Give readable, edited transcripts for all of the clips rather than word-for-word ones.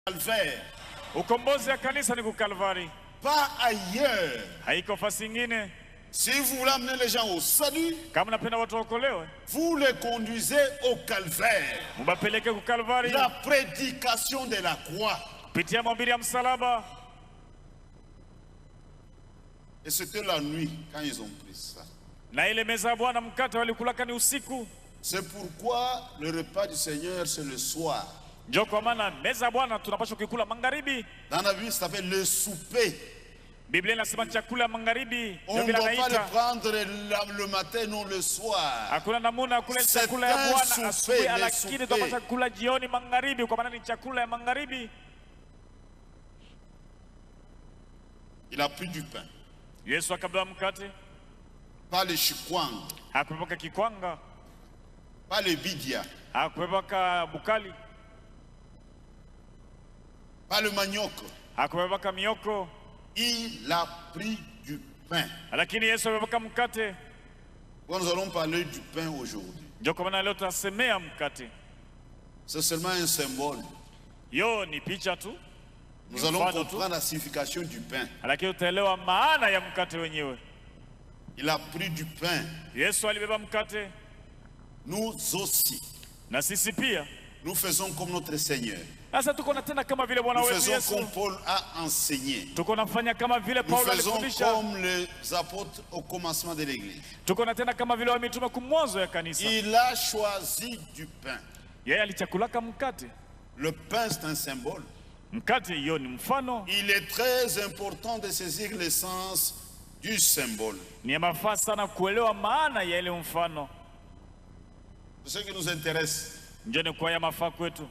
calvaire. Ukombozi ya kanisa ni kukalvari. Pas ailleurs. Haiko fasi ingine. Si vous voulez amener les gens au salut, kama napenda watu waokolewe, vous les conduisez au calvaire. Mubapeleke ku Kalvari. La prédication de la croix. Kupitia mahubiri ya msalaba. Et c'était la nuit quand ils ont pris ça. Na ile meza ya Bwana mkate walikulaka ni usiku. C'est pourquoi le repas du Seigneur c'est le soir. Ndio kwa maana meza ya Bwana tunapaswa kukula magharibi. Dans la Bible ça s'appelle le souper. Biblia inasema chakula magharibi. On ne doit pas le prendre le matin, non le soir. Hakuna namuna kula chakula ya Bwana asubuhi, lakini tunapaswa kula jioni magharibi, kwa maana ni chakula ya magharibi. Il a pris du pain. Yesu akabeba mkate. Pas le chikwang. Hakubeba kikwanga. Pas le bidia. Hakubeba bukali. Pas le manioc. Hakubeba mioko. Il a pris du pain. Lakini Yesu amebeba mkate. Nous allons parler du pain aujourd'hui. Ndio kwa maana leo tutasemea mkate. C'est seulement un symbole. Yo ni picha tu. Nous allons comprendre la signification du pain. Lakini utaelewa maana ya mkate wenyewe. Il a pris du pain. Yesu alibeba mkate. Nous aussi. Na sisi pia. Nous faisons comme notre Seigneur. Sasa tuko na tena kama vile Bwana wetu Yesu. Nous faisons comme Paul a enseigné. Tuko nafanya kama vile Paulo alifundisha. Nous faisons comme les apôtres au commencement de l'église. Tuko na tena kama vile wamitume kumwanzo ya kanisa. Il a choisi du pain. Yeye alichakulaka mkate. Le pain c'est un symbole. Mkate hiyo ni mfano. Il est très important de saisir l'essence du symbole. Ni mafaa sana kuelewa maana ya ile mfano. C'est ce qui nous intéresse. Ndio ni kwa ya mafaa kwetu.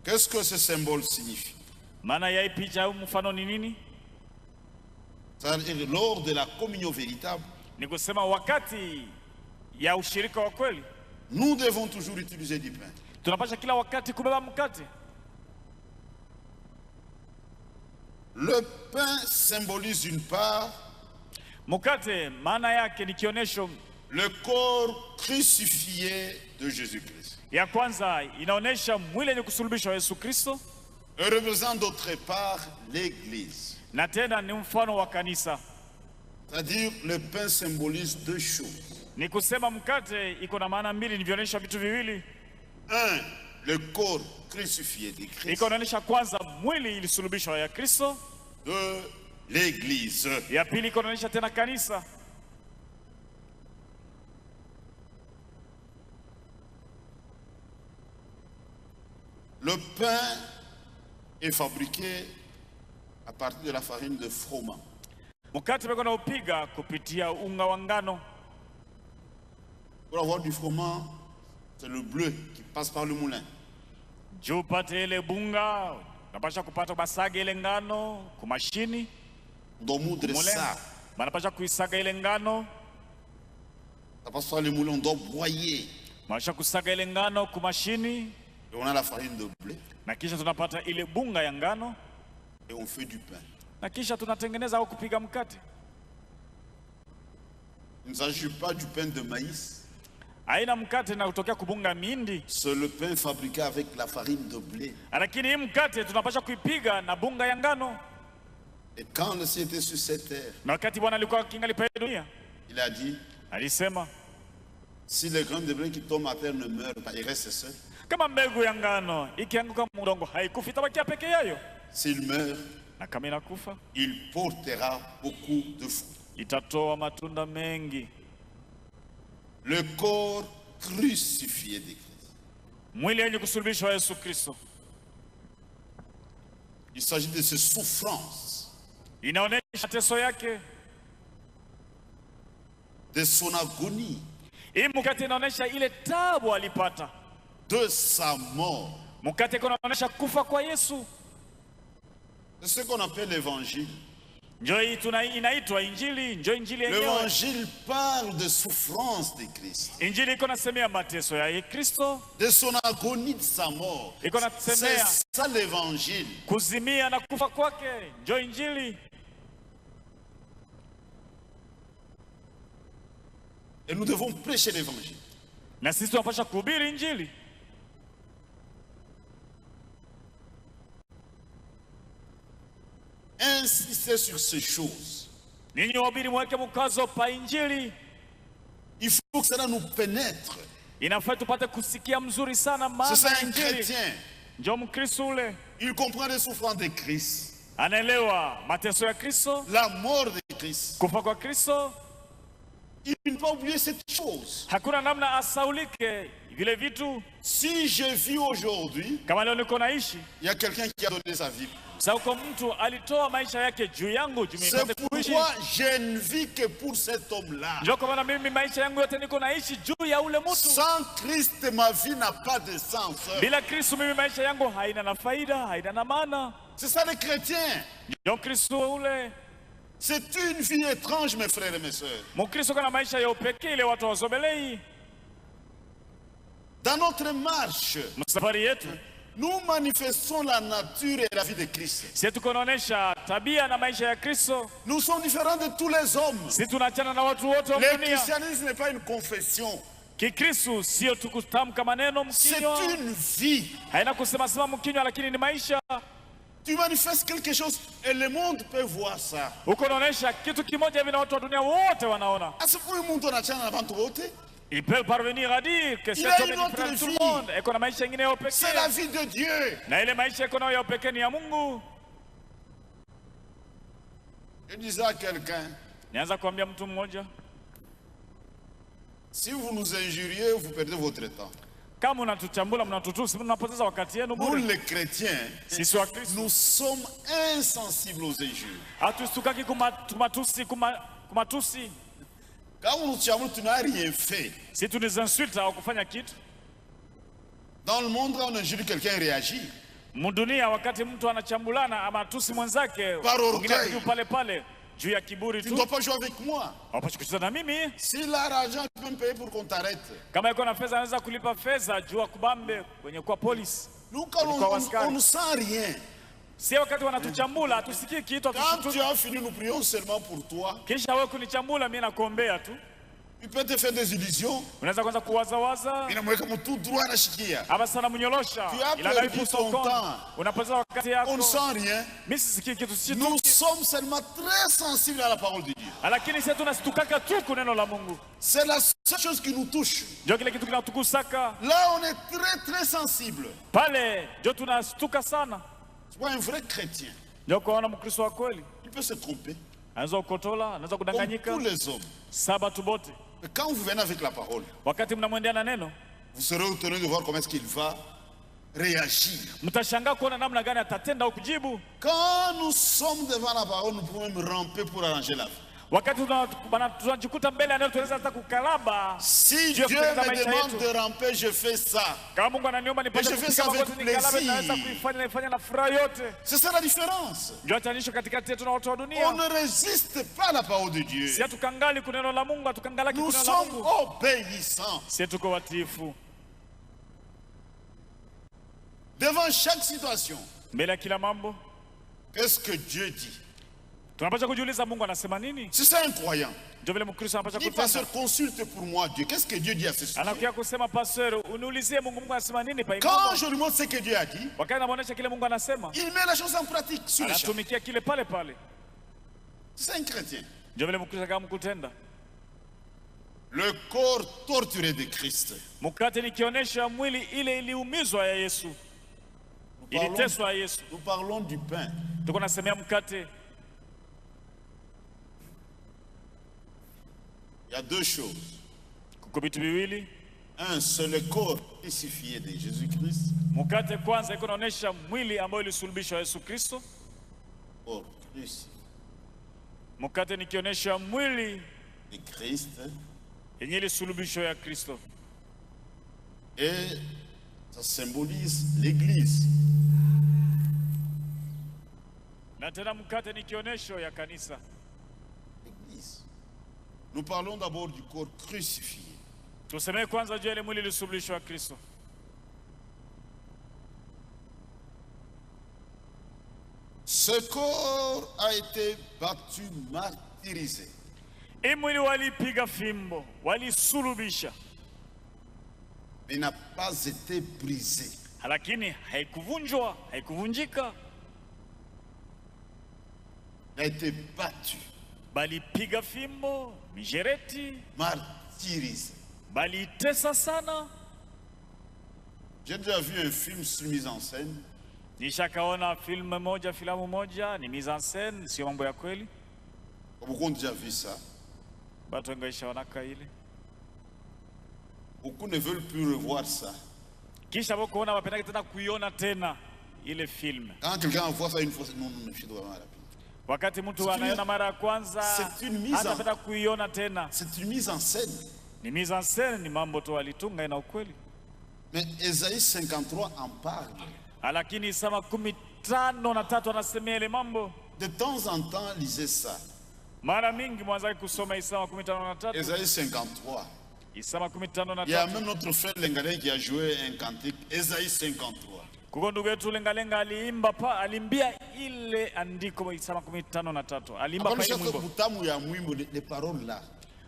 Qu'est-ce que ce symbole signifie? Maana ya picha au mfano ni nini? C'est-à-dire lors de la communion véritable. Ni kusema wakati ya ushirika wa kweli. Nous devons toujours utiliser du pain. Tunapaswa kila wakati kubeba mkate. Le pain symbolise d'une part mkate, maana yake ni kionyesho le corps crucifié de Jésus-Christ. Ya kwanza inaonesha mwili ni kusulubishwa Yesu Kristo. Et représente d'autre part l'église. Na tena ni mfano wa kanisa. C'est-à-dire le pain symbolise deux choses. Ni kusema mkate iko na maana mbili, ni vionesha vitu viwili. Un, le corps crucifié de Christ. Iko naonesha kwanza mwili ilisulubishwa ya Kristo. De l'église. Ya pili iko naonesha tena kanisa. Le pain est fabriqué à partir de la farine de froment. Mkate beko na upiga kupitia unga wa ngano. Pour avoir du froment, c'est le bleu qui passe par le moulin. Juu pate ile bunga, napasha kupata basage ile ngano kumashini. On moudre ça. Manapasha kuisaga ile ngano. Ça passe par le moulin, on doit broyer. Manapasha kusaga ile ngano kumashini. Et on a la farine de blé. Na kisha tunapata ile bunga ya ngano. Et on fait du pain. Na kisha tunatengeneza au kupiga mkate. Il ne s'agit pas du pain de maïs. Aina mkate na kutokea kubunga mindi. C'est le pain fabriqué avec la farine de blé. Lakini hii mkate tunapaswa kuipiga na bunga ya ngano. Et quand le Seigneur était sur cette terre, na wakati Bwana alikuwa kingali pa dunia, il a dit, alisema, si les grains de blé qui tombent à terre ne meurent pas, il reste seul. Kama mbegu ya ngano ikianguka mudongo haikufi, itabakia peke yayo. S'il meurt, na kama inakufa, il portera beaucoup de fruits. Itatoa matunda mengi. Le corps crucifié de Christ. Mwili yenye kusulubishwa Yesu Kristo. Il s'agit de ses souffrances. Inaonesha mateso yake. De son agonie. Hii mkate inaonesha ile taabu alipata. De sa mort. Mkate inaonesha kufa kwa Yesu. C'est ce qu'on appelle l'évangile. Inaitwa injili, ndio injili yenyewe. L'évangile parle de souffrance de Christ. Injili iko nasemea mateso ya Kristo. De son agonie, de sa mort. C'est ça l'évangile. Kuzimia na kufa kwake, ndio injili. Et nous devons prêcher l'évangile. Na sisi tunapaswa kuhubiri injili. insistez sur ces choses. Ninyi wahubiri mweke mkazo pa injili. Il faut que cela nous pénètre. Inafaa tupate kusikia mzuri sana maana C'est un injili. chrétien. Ndio Mkristo ule. Il comprend les souffrances de Christ. Anaelewa mateso ya Kristo, La mort de Christ. kufa kwa Kristo. Il ne peut pas oublier cette chose. Hakuna namna asaulike vile vitu. Si je vis aujourd'hui, Kama leo niko naishi, il y a quelqu'un qui a donné sa vie. sauko mtu alitoa maisha yake juu yangu, juu mimi C'est nipate kuishi. pourquoi je ne vis que pour cet homme-là. Ndio kwa maana mimi maisha yangu yote niko naishi juu ya ule mtu. Sans Christ, ma vie n'a pas de sens. Bila Kristo mimi maisha yangu haina na faida, haina na maana. C'est ça les chrétiens. Ndio Kristo ule. C'est une vie étrange, mes frères et mes sœurs. Mkristo kana maisha ya upekee ile watu wazobelei. Dans notre marche, Msafari yetu nous manifestons la nature et la vie de Christ. sisi tukonaonesha tabia na maisha ya Kristo. Nous sommes différents de tous les hommes. Sisi tunachana na watu wote wa Le dunia. christianisme n'est pas une confession. Kikristo sio tukutamka maneno C'est mkinywa, une vie. haina kusema sema mkinywa, lakini ni maisha. Tu manifestes quelque chose et le monde peut voir ça. Uko unaonesha kitu kimoja hivi na watu wa dunia wote wanaona. Asiku mtu anachana na watu wote. Il peut parvenir à dire que Il cet a homme une est autre différent de tout le vie. monde. Eko na maisha ingine ya C'est la upekee. vie de Dieu. Na ile maisha eko nayo ya upekee ni ya Mungu. Je disais à quelqu'un, Nianza kuambia mtu mmoja, si vous nous injuriez, vous perdez votre temps. kama unatuchambula mnatutusi, mnapoteza wakati yenu Nous bure. les chrétiens, Sisi wa Kristo nous sommes insensibles aux injures. hatustukaki kumatusi. Quand nous chambrons, tu n'as rien fait. Si tunazinsulta au kufanya kitu. Dans le monde, quand on injure quelqu'un, il réagit. Mdunia wakati mtu anachambulana ama tusi mwenzake, Par mwingine orgueil. akiwa pale pale juu ya kiburi Tu ne tu. dois pas jouer avec moi. Hapashi kucheza na mimi. S'il a l'argent, il peut me payer pour qu'on t'arrête. Kama yuko na fedha anaweza kulipa fedha juu ya kubambe kwenye kwa polisi. Nous, quand on ne sent rien. Si wakati wanatuchambula hatusikii kitu, Quand tu hatushtuki. as fini, nous prions seulement pour toi. Kisha wewe kunichambula mimi nakuombea tu. Il peut te faire des illusions. Unaweza kwanza kuwazawaza Inamweka mtu droit anashikia. ama sana mnyolosha. Tu as Ila perdu naifu ton sokoni. temps. Unapoteza wakati On ne yako. sent rien. Mimi sisikii kitu, Nous sommes seulement très sensibles à la parole de Dieu. lakini sisi tunastukaka tu kwa neno la Mungu. C'est la seule chose qui nous touche. Ndio kile kitu kinatukusaka. Là, on est très très sensible. Pale ndio tunastuka sana. Tu vois, un vrai chrétien, Ndio kuona Mkristo wa kweli il peut se tromper, anaweza kukotola, anaweza comme kudanganyika. tous les hommes. Sabatu bote. Mais quand vous venez avec la parole, Wakati mnamwendea na neno, vous serez étonné de voir comment est-ce qu'il va réagir. mtashangaa kuona namna gani atatenda au kujibu. Quand nous sommes devant la parole, nous pouvons même ramper pour arranger la vie. Wakati tunajikuta mbele ya neno, tunaweza hata kukalaba. Si Dieu Dieu kutengeneza me maisha demande yetu. de ramper, je fais ça. Kama Mungu ananiomba nipate Je fais kupiga ça avec magoti nikalabe, plaisir. naweza kuifanya na furaha yote. C'est ça la différence. Ndio atanisho katikati yetu na watu wa On dunia. ne résiste pas à la parole de Dieu. Si hatukangali kuneno la Mungu, hatukangalaki Nous kuneno la sommes Mungu. obéissants. Si tuko watiifu Devant chaque situation, mbele ya kila mambo, qu'est-ce que Dieu dit? tunapaswa kujiuliza Mungu anasema nini. C'est ça un croyant. Ndio vile Mkristo anapaswa Dis, kutenda. pasteur, consulte pour moi Dieu. Qu'est-ce que Dieu dit à ce sujet? Anakuja kusema pastor, uniulizie Mungu, Mungu anasema nini pa Quand imani. je lui montre ce que Dieu a dit, Wakati namuonesha kile Mungu anasema, il met la chose en pratique sur le champ. anatumikia kile pale pale. C'est un chrétien. Ndio vile Mkristo kama kutenda. Le corps torturé de Christ. Mkate nikionyesha mwili ile iliumizwa ya Yesu, iliteswa ya Yesu. Nous parlons du pain. Tuko nasemea mkate. Il y a deux choses. Kuko vitu viwili. Un, c'est le corps crucifié de Jésus-Christ. Mkate kwanza iko naonesha mwili ambao ilisulubishwa Yesu Kristo. Corps crucifié Mkate nikionyesha mwili de Christ. yenye ilisulubishwa ya Kristo. Et ça symbolise l'Église. Na tena mkate ni kionyesho ya kanisa. L'Église. Nous parlons d'abord du corps crucifié. Tusemee kwanza juu ya ile mwili ilisulubishwa ya Kristo. Ce corps a été battu, martyrisé. Hii mwili walipiga fimbo, walisulubisha, Mais n'a pas été brisé. lakini haikuvunjwa, haikuvunjika. Il a été battu, balipiga fimbo, mijereti, martyrisé. balitesa sana. J'ai déjà vu un film sur mise en scène. Nishakaona filamu moja ni mise en scène, sio mambo ya kweli. Beaucoup ont déjà vu ça. Batu wengi washaonaka ile. Beaucoup ne veulent plus revoir ça. Kisha bokuona wapendake tena kuiona tena ile film. Quand quelqu'un voit ça une fois, non, je dois m'arrêter. Wakati mtu anaona mara ya kwanza, hatapenda kuiona tena. C'est une mise en scène. Ni mise en scène, ni mambo tu walitunga ina ukweli. Mais Ésaïe 53 en parle. Lakini Isaya 53 anasemea ile mambo. De temps en temps, lisez ça. Mara mingi mwanza kusoma Isaya 53. Ésaïe 53. Isaya 53. Il y a même notre frère Lengalé qui a joué un cantique, Ésaïe 53. Kuko ndugu yetu Lengalenga alimbia ile andiko Isaya 53. Alimba pa ile mwimbo. Butamu ya mwimbo les paroles là.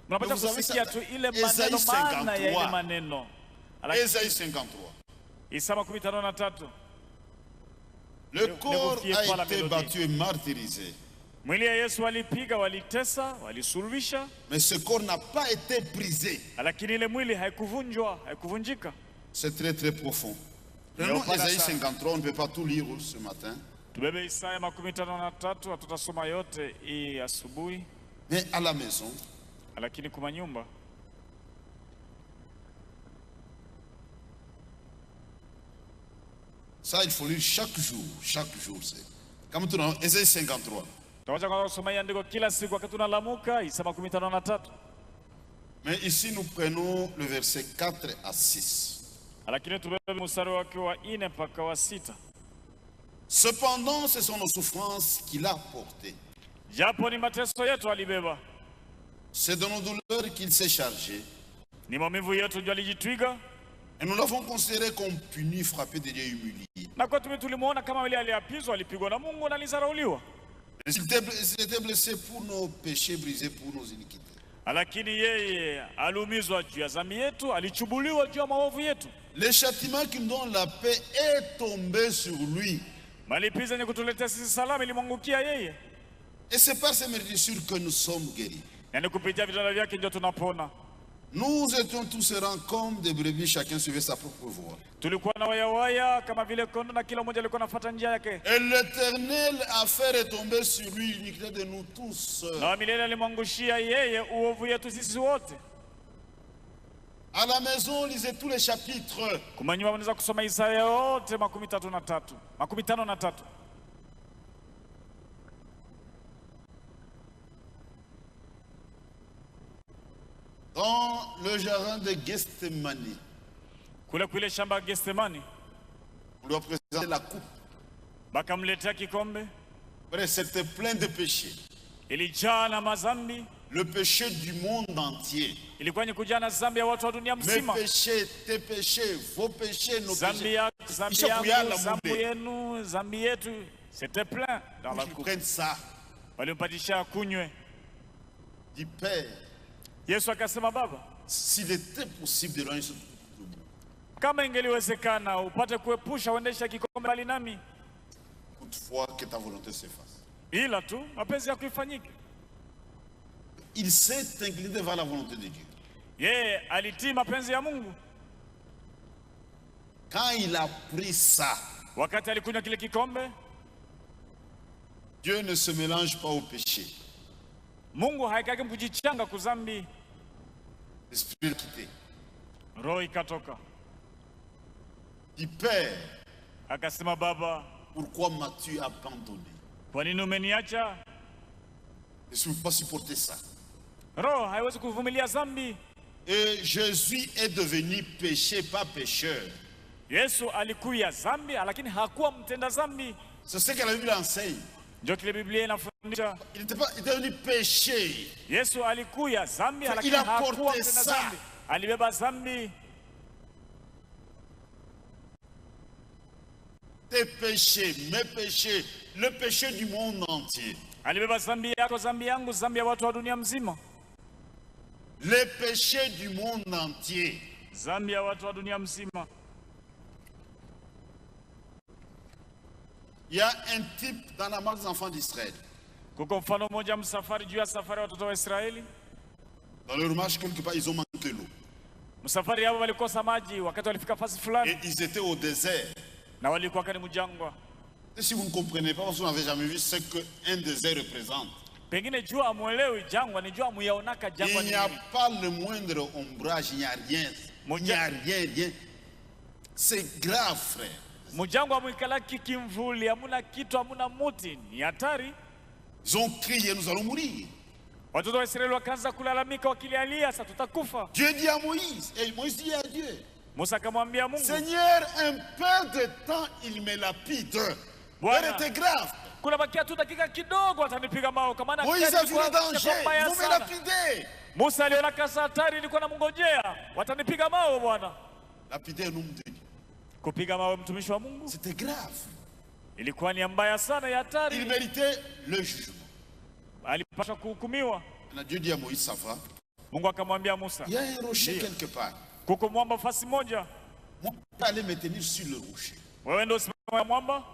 Mnapata kusikia tu ile maneno maana ya ile maneno. Ésaïe 53. Isaya 53. Le corps a été battu et martyrisé. Mwili ya Yesu walipiga, walitesa, walisuluhisha. Mais ce corps n'a pas été brisé. Lakini ile mwili haikuvunjika. C'est très très profond. Prenons Ésaïe 53, on ne peut pas tout lire ce matin. Tubebe Isaya 53, hatutasoma yote hii asubuhi. Mais à la maison, lakini kuma nyumba, ça il faut lire chaque jour, c'est. Comme tu as Ésaïe 53. Tawacha kwa kusoma andiko kila siku wakati tunalamuka Isaya 53. Mais ici nous prenons le verset 4 à 6. Lakini tubebe mstari wake wa 4 mpaka wa 6. Cependant, ce sont nos souffrances qu'il a portées. Japo ni mateso yetu alibeba. C'est de nos douleurs qu'il s'est chargé. Ni maumivu yetu ndio alijitwiga. Et nous l'avons considéré comme puni, frappé de Dieu, humilié. Na kwa tulimuona kama vile aliapizwa, alipigwa na Mungu na alizarauliwa. Il était blessé pour nos péchés, brisé pour nos iniquités. Lakini yeye aliumizwa juu ya dhambi yetu, alichubuliwa juu ya maovu yetu. Le châtiment qui nous donne la paix est tombé sur lui. Malipizi yenye kutuletea sisi salama ilimwangukia yeye. Et c'est par ces meurtrissures que nous sommes guéris. Na ni kupitia vidonda vyake ndio tunapona. Nous étions tous errants comme des brebis, chacun suivait sa propre voie. Tulikuwa na waya kama vile kondoo na kila mmoja alikuwa anafuata njia yake. Et l'Éternel a fait retomber sur lui l'iniquité de nous tous. Na milele alimwangushia yeye uovu yetu sisi wote. À la maison, lisez tous les chapitres. Kuma nyumba mnaweza kusoma Isaya yote 53. Dans le jardin de Gethsémani, kule shamba Gethsemani, on lui a présenté la coupe. Bakamletea kikombe. C'était plein de péchés. Ilijaa na mazambi. Le péché du monde entier. Ilikuwa ni kujaa na zambi ya watu wa dunia mzima. Mes péchés, tes péchés, vos péchés, nos péchés. Zambi yenu, zambi yetu, c'était plein dans la coupe. Prennent ça. Walimpatisha kunywe. Dit Père, Yesu akasema Baba, s'il était possible de loin ce kama ingeliwezekana upate kuepusha uendesha kikombe mbali nami. Toutefois que ta volonté se fasse. Ila tu mapenzi yako ifanyike. Il s'est incliné devant la volonté de Dieu. Yeye alitii mapenzi ya Mungu. Quand il a pris ça, wakati alikunywa kile kikombe, Dieu ne se mélange pas au péché. Mungu haikaki kujichanga kuzambi. L'esprit quitté. Roho ikatoka. Dit Père, akasema Baba, pourquoi m'as-tu abandonné? Kwa nini umeniacha? Je ne peux pas supporter ça. Roho haiwezi kuvumilia zambi. Et Jésus est devenu péché, pas pécheur. Yesu alikuya zambi, lakini hakuwa mtenda zambi. C'est ce que la Bible enseigne. Ndio kile Biblia inafundisha. Il était devenu péché. Yesu alikuya zambi, lakini hakuwa mtenda zambi. Alibeba zambi. Tes péchés, mes péchés, le péché du monde entier. Alibeba zambi yako, zambi yangu, zambi ya watu wa dunia mzima. Les péchés du monde entier. Zambi ya watu wa dunia mzima. Il y a un type dans la marque des enfants d'Israël. Kuko mfano mmoja msafari juu ya safari watoto wa Israeli. Dans leur marche, quelque part, ils ont manqué l'eau. Msafari hao walikosa maji wakati walifika fasi fulani. Et ils étaient au désert. Na walikuwa kani mjangwa. Et si vous ne comprenez pas, parce que vous n'avez jamais vu ce qu'un désert représente. Pengine jua amuelewi jangwa ni jua muyaonaka jangwa. Il n'y a pas le moindre ombrage, il n'y a rien. Il n'y a rien. C'est grave, frère. Mjangwa mwikalaki kimvuli, hamuna kitu, hamuna muti, ni hatari. Ils ont crié, nous allons mourir. Watoto wa Israeli wakaanza kulalamika wakilialia, sasa tutakufa. Dieu dit à Moïse, et Moïse dit à Dieu, Musa akamwambia Mungu, Seigneur, un peu de temps, il me lapide. Elle était grave. Kuna bakia tu dakika kidogo atanipiga mawe kama na Moïse a vu le danger, vous me lapidez. Musa aliona kasa hatari ilikuwa namngojea, watanipiga mawe Bwana. Lapider un homme de Dieu. Kupiga mawe mtumishi wa Mungu. C'était grave. Ilikuwa ni mbaya sana ya hatari. Il méritait le jugement. Alipaswa kuhukumiwa. Dieu dit à Moïse, ça va. Mungu akamwambia Musa, il y a un rocher quelque part. Kuko mwamba fasi moja. Moi, je vais aller me tenir sur le rocher. Wewe ndio usimama mwamba?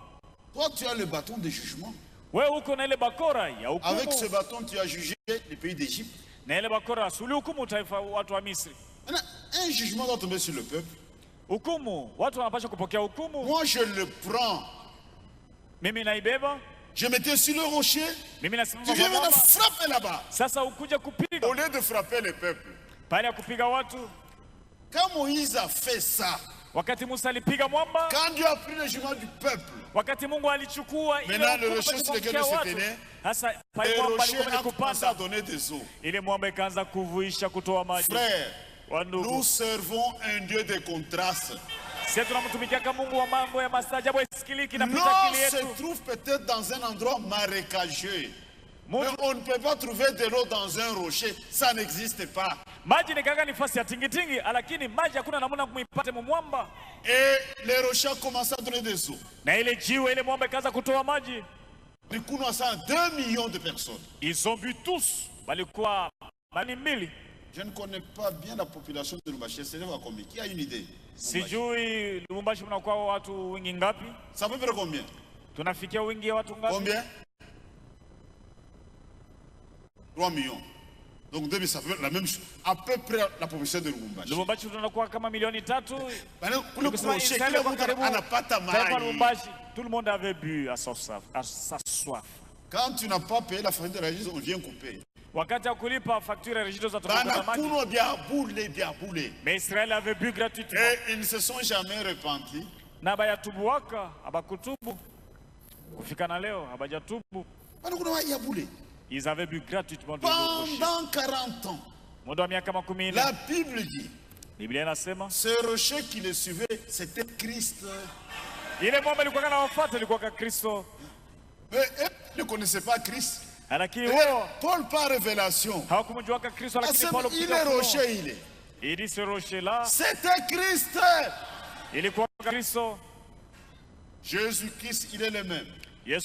Toi, tu as le bâton de jugement. Wewe uko na ile bakora ya hukumu. Avec ce bâton, tu as jugé le pays d'Égypte. Na ile bakora suli hukumu taifa watu wa Misri. Un jugement doit tomber sur le peuple. Hukumu, watu wanapaswa kupokea hukumu. Moi, je le prends. Mimi naibeba. Je mettais sur le rocher. Mimi nasimama tu viens me frapper là-bas. Sasa ukuja kupiga. Au lieu de frapper les peuples. Pale ya kupiga watu. Quand Moïse a fait ça. Wakati Musa alipiga mwamba. Quand Dieu a pris le jugement du peuple. Wakati Mungu alichukua ile maintenant le rocher sur lequel il se tenait. Sasa pale mwamba alikuwa kupanda donner des eaux. Ile mwamba ikaanza kuvuisha kutoa maji. Frère, nous servons un Dieu de contraste. L'eau se trouve peut-être dans un endroit marécageux. Mais on ne peut pas trouver de l'eau dans un rocher. Ça n'existe pas. Et les rochers ont commencé à donner des eaux. Du coup, nous avons 2 millions de personnes. Ils ont bu tous. Je ne connais pas bien la population de Lubumbashi. C'est combien? Qui a une idée? Sijui Lubumbashi mnakuwa watu wingi ngapi? Ça peut faire combien? Tunafikia wingi watu ngapi? Combien? 3 millions. Donc 2000, ça fait la même chose. À peu près la population de Lubumbashi. Lubumbashi tunakuwa kama milioni 3. Tout le monde avait bu à sa soif. Quand tu n'as pas payé la farine de la justice, on vient couper. Wakati akulipa facture ya Regido za toka maji. Mais Israël avait bu gratuitement. Et ils ne se sont jamais repentis. Na bayatubuaka abakutubu. Kufika na leo habajatubu. Ils avaient bu gratuitement. Pendant 40 ans. La Bible dit. Ce rocher qui le suivait, c'était Christ. Mais eux ne connaissaient pas Christ. Paul par révélation. Il est rocher, il est. Il dit ce rocher-là. C'était Christ. Jésus-Christ, il est le même. Hier,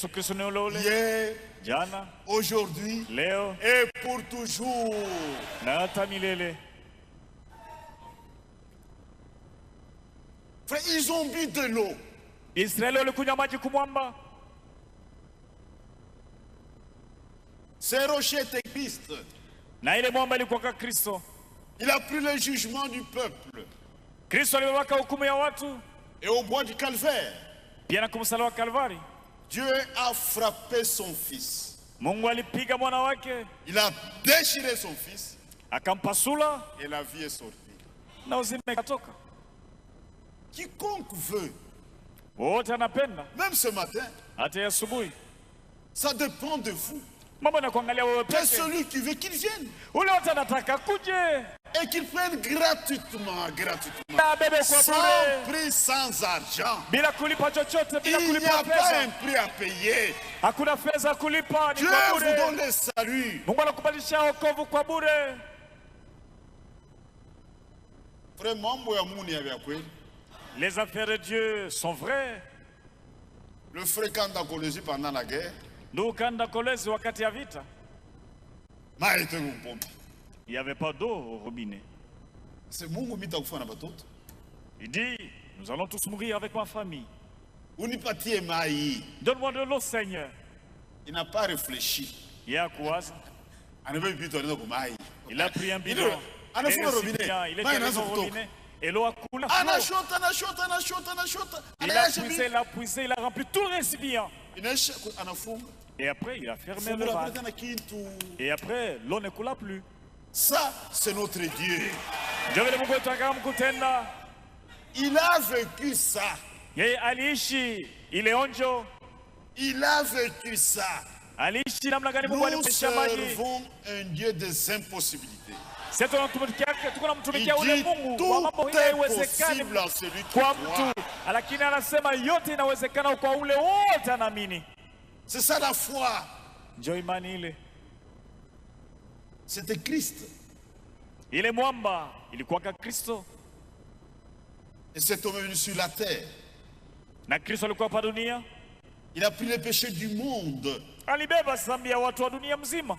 aujourd'hui et pour toujours. Frère, ils ont bu de l'eau. Ce rocher était Christ. Il a pris le jugement du peuple. Et au bois du calvaire, Dieu a frappé son fils. Il a déchiré son fils. Et la vie est sortie. Quiconque veut, même ce matin, ça dépend de vous. C'est celui qui veut qu'il vienne. Et qu'il prenne gratuitement. Sans prix, sans argent. Il n'y a pas un prix à payer. Dieu vous donne le salut. Les affaires de Dieu sont vraies. Le frère Kanda-Kolezi pendant la guerre. Il n'y avait pas d'eau au robinet. Il dit, nous allons tous mourir avec ma famille. Donne-moi de l'eau, Seigneur. Il n'a pas réfléchi. ya kuwaza. Il a pris un bidon. Il est allé au robinet. Et l'eau a coulé. Il a puisé, il a rempli tout le récipient. Et après, il a fermé le vase. Et après, l'eau ne coula plus. Ça, c'est notre Dieu. Il a vécu ça. Il a vécu ça. Nous servons un Dieu des impossibilités. Il dit tout est possible à celui qui croit. C'est ça la foi. C'était Christ. Il est mwamba, il croit qu'à Christo. Et cet homme est venu sur la terre. Na Kristo alikuwa pa dunia. Il a pris les péchés du monde. Alibeba dhambi ya watu wa dunia mzima.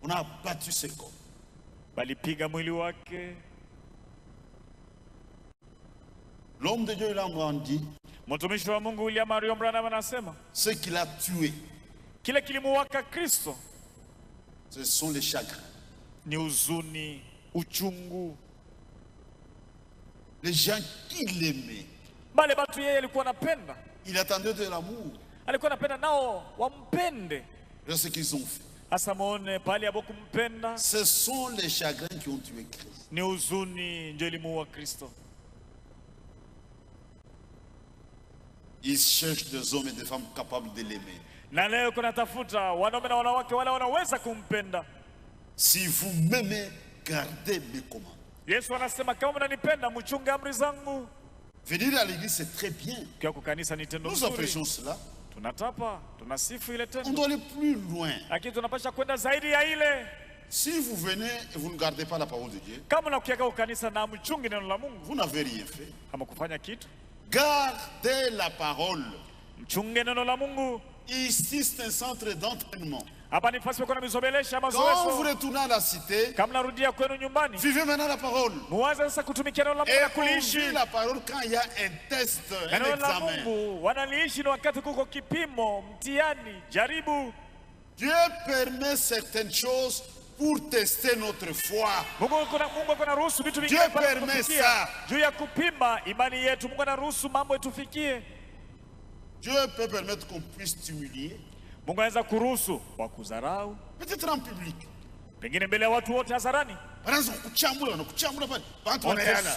On a battu ses corps. Balipiga mwili wake. L'homme de Dieu, il a dit, mtumishi wa Mungu William Marion Branham anasema, ce qu'il a tué, kile kilimuwaka Kristo, ce sont les chagrins, ni huzuni, uchungu. Les gens qui l'aimaient. Bale batu yeye alikuwa anapenda. Il attendait de l'amour. Alikuwa anapenda nao wampende. C'est ce qu'ils ont fait. Asamone pali abokumpenda. Ce sont les chagrins qui ont tué Christ. Ni huzuni ndio ilimuua Kristo. Ils cherchent des hommes et des femmes capables de l'aimer. Na leo kuna tafuta wanaume na wanawake wale wanaweza kumpenda. Si vous m'aimez, gardez mes commandements. Yesu anasema kama mnanipenda mchunge amri zangu. Venir à l'église c'est très bien. Kwa kukanisa ni tendo nzuri. Nous apprécions cela. Tunatapa, tunasifu ile tendo. On doit aller plus loin. Lakini tunapaswa kwenda zaidi ya ile. Si vous venez et vous ne gardez pas la parole de Dieu, kama unakuja kwa kanisa na mchunge neno la Mungu, vous n'avez rien fait. Kama kufanya kitu. Gardez la parole. Mchunge neno la Mungu. Ici c'est un centre d'entraînement. Hapa ni fasi kuna mizobelesha mazoezi. Quand vous retournez à la cité, kama narudia kwenu nyumbani, vivez maintenant la parole. Muanze sasa kutumikia neno la Mungu na kuliishi. Et la parole quand il y a un test, un examen. Mungu wanaliishi ni wakati kuko kipimo, mtihani, jaribu. Dieu permet certaines choses pour tester notre foi. Dieu permet ça. Juu ya kupima imani yetu. Mungu anaruhusu mambo yetufikie. Dieu peut permettre qu'on puisse t'humilier. Mungu anaweza kuruhusu wa kudharau. Peut-être en public. Pengine mbele ya watu wote hadharani. Wanaanza kukuchambula na kuchambula pale. Watu wanaelewana.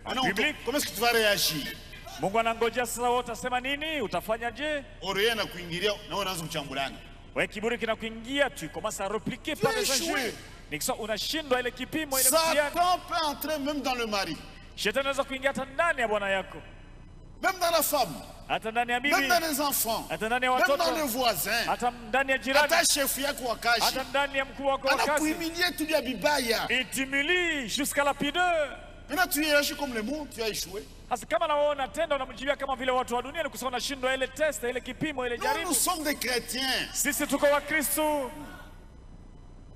Comment est-ce que tu vas réagir? Mungu anangojea sasa wote asema nini? Utafanyaje? Oreya na kuingilia na wanaanza kuchambulana. Wewe kiburi kinakuingia tu commence à répliquer par les injures. Nikisha unashindwa ile kipimo ile mtihani. Satan peut entrer même dans le mari. Shetani anaweza kuingia hata ndani ya bwana yako. Même dans la femme. Hata ndani ya bibi. Même dans les enfants. Hata ndani ya watoto. Même dans les voisins. Hata ndani ya jirani. Hata chef yako wa kazi. Hata ndani ya mkuu wako wa kazi. Anakuhimilia tu ya bibaya. Il t'humilie jusqu'à la pudeur. Maintenant tu réagis comme le monde, tu as échoué. Sasa kama naona tendo unamjibia kama vile watu wa dunia, ni kusema unashindwa ile test, ile kipimo, ile jaribu. Nous sommes des chrétiens. Sisi tuko wa Kristo.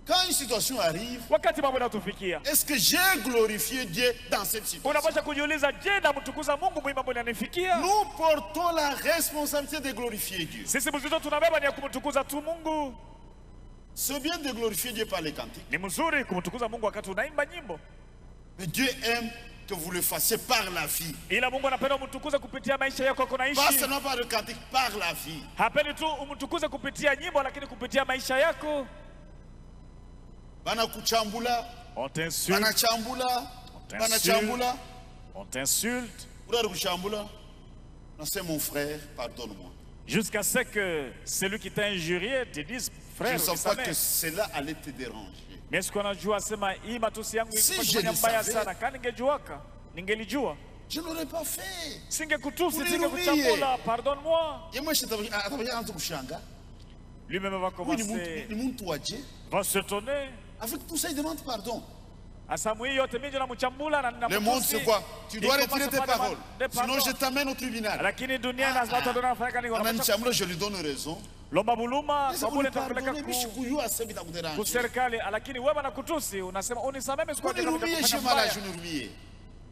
Quand une situation arrive, wakati mambo yanatufikia, est-ce que j'ai glorifié Dieu dans cette situation? Unapaswa kujiuliza, je, namtukuza Mungu mwi mambo yananifikia? Nous portons la responsabilité de glorifier Dieu. Sisi mzito tunabeba ni ya kumtukuza tu Mungu. C'est bien de glorifier Dieu par les cantiques. Ni mzuri kumtukuza Mungu wakati unaimba nyimbo. Mais Dieu aime que vous le fassiez par la vie. Ila Mungu anapenda umtukuze kupitia maisha yako unaishi. Pas seulement par le cantique, par la vie. Hapendi tu umtukuze kupitia nyimbo, lakini kupitia maisha yako. Bana kuchambula. On t'insulte. Bana chambula. Bana chambula. On t'insulte. Ura kuchambula. Non, c'est mon frère, pardonne-moi. Jusqu'à ce que celui qui t'a injurié te dise, frère, je ne savais pas que cela allait te déranger. Mais ce qu'on a joué, c'est ma matusi yangu si je le savais, ningelijua. Je ne l'aurais pas fait. Singekutusi, singekuchambula, pardonne-moi. Lui-même va commencer, va s'étonner. Avec tout ça, il demande pardon. Le monde, c'est quoi? Tu dois retirer tes paroles. Sinon, je t'amène au tribunal. Je lui donne raison. Lomba buluma sabule tapeleka ku serikali, lakini wewe nakutusi unasema unisameme siku moja.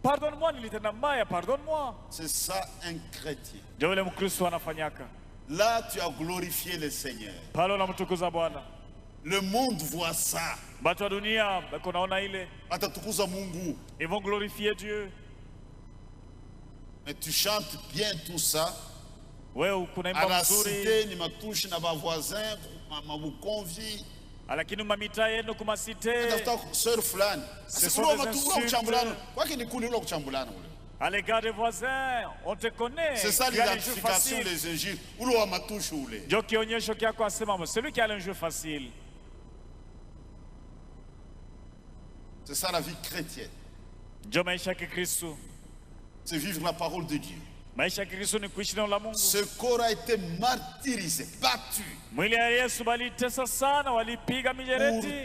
Pardonne-moi, nilitenda mbaya, pardonne-moi. C'est ça un chrétien. Ndio yule Mkristo anafanyaka. Là, tu as glorifié le Seigneur. Le monde voit ça. Ils vont glorifier Dieu. Mais tu chantes bien tout ça. À la cité, ni matouche na ba voisin, ma vous convie. Lakini mamita yenu kumasite. Sœur fulani. À l'égard des voisins, on te connaît. C'est ça l'identification des injures. Celui qui a l'injure facile. C'est ça la vie chrétienne. C'est vivre la parole de Dieu. Ce corps a été martyrisé, battu.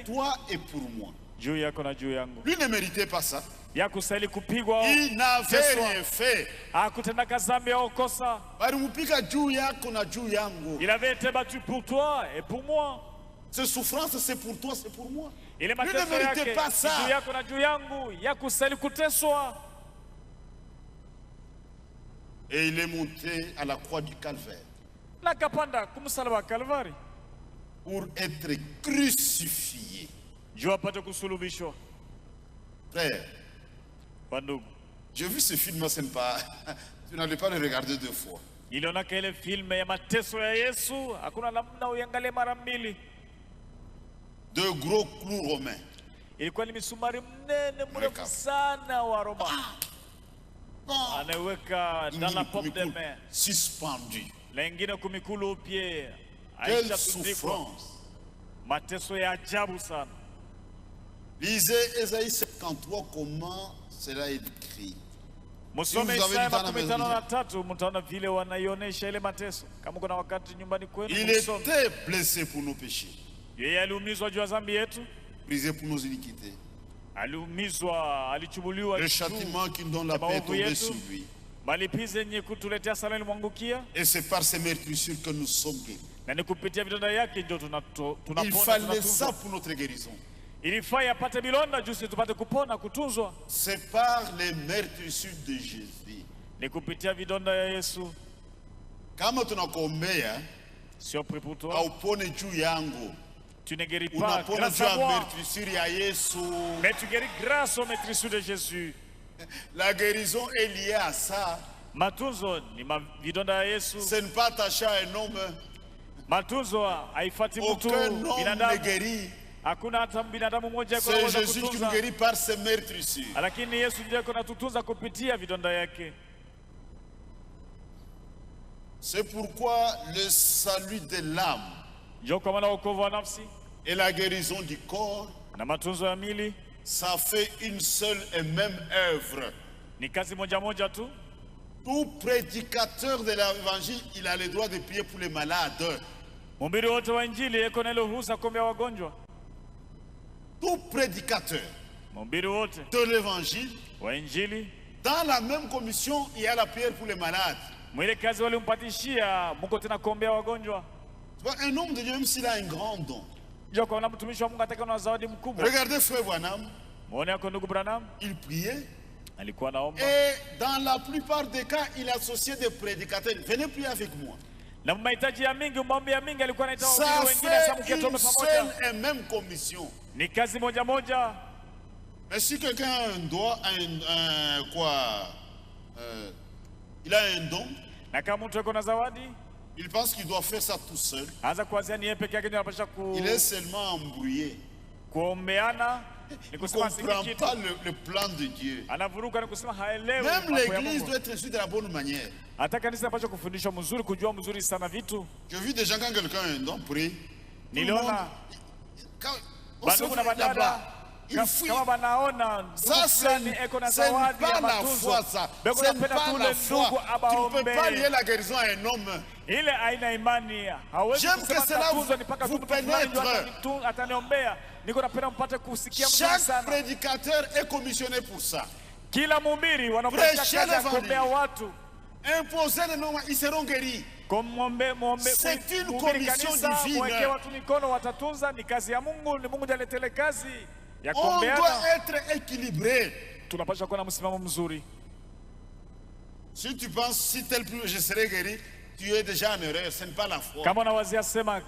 Pour toi et pour moi. Lui ne méritait pas ça. Il n'avait rien fait. Il avait été battu pour toi et pour moi. Ces souffrances, c'est pour toi, c'est pour moi. Lui ne méritait pas ça. Et il est monté à la croix du Calvaire pour être crucifié. Frère, j'ai vu ce film, c'est pas. Tu n'allais pas le regarder deux fois. Deux gros clous romains. Anaweka dans la paume des mains. Suspendu. Quelle souffrance. Mateso ya ajabu sana. Lisez Ésaïe 53, comment cela est écrit. Si vous avez du temps à il était blessé pour nos péchés. Brisé pour nos iniquités. Le châtiment qui nous donne la paix est tombé sur lui. Et c'est par ces meurtrissures que nous sommes guéris. Il fallait ça pour notre guérison. C'est par les meurtrissures de Jésus. Kama tunakuombea haupone juu yangu. Tu ne guéris pas grâce à moi, mais tu guéris grâce aux meurtrissures de Jésus. La guérison est liée à ça. Ce n'est pas attaché à un homme. Aucun homme ne guérit. C'est Jésus qui nous guérit par ses meurtrissures. C'est pourquoi le salut de l'âme et la guérison du corps, ça fait une seule et même œuvre. Tout prédicateur de l'évangile, il a le droit de prier pour les malades. Tout prédicateur de l'évangile, dans la même commission, il y a la prière pour les malades. Un homme de Dieu, même s'il a un grand don. Regardez frère Branham. Il priait. Et dans la plupart des cas, il associait des prédicateurs. Venez prier avec moi. Ça fait une seule et même commission. Mais si quelqu'un a un doigt, il a un don, il pense qu'il doit faire ça tout seul. Il est seulement embrouillé. Il ne comprend pas le plan de Dieu. Même l'église doit être reçue de la bonne manière. J'ai vu des gens quand quelqu'un a un don prier. Il fuit. Ça, c'est pas la foi, ça. C'est pas la foi. Tu ne peux pas lier la guérison à un homme. J'aime que cela vous pénètre. Chaque prédicateur est commissionné pour ça. Prêcher l'évangile. Imposer les noms, ils seront guéris. C'est une commission divine. On doit être équilibré. Si tu penses, si tel plus je serai guéri, tu es déjà en erreur, ce n'est pas la foi. Kama unawazia sema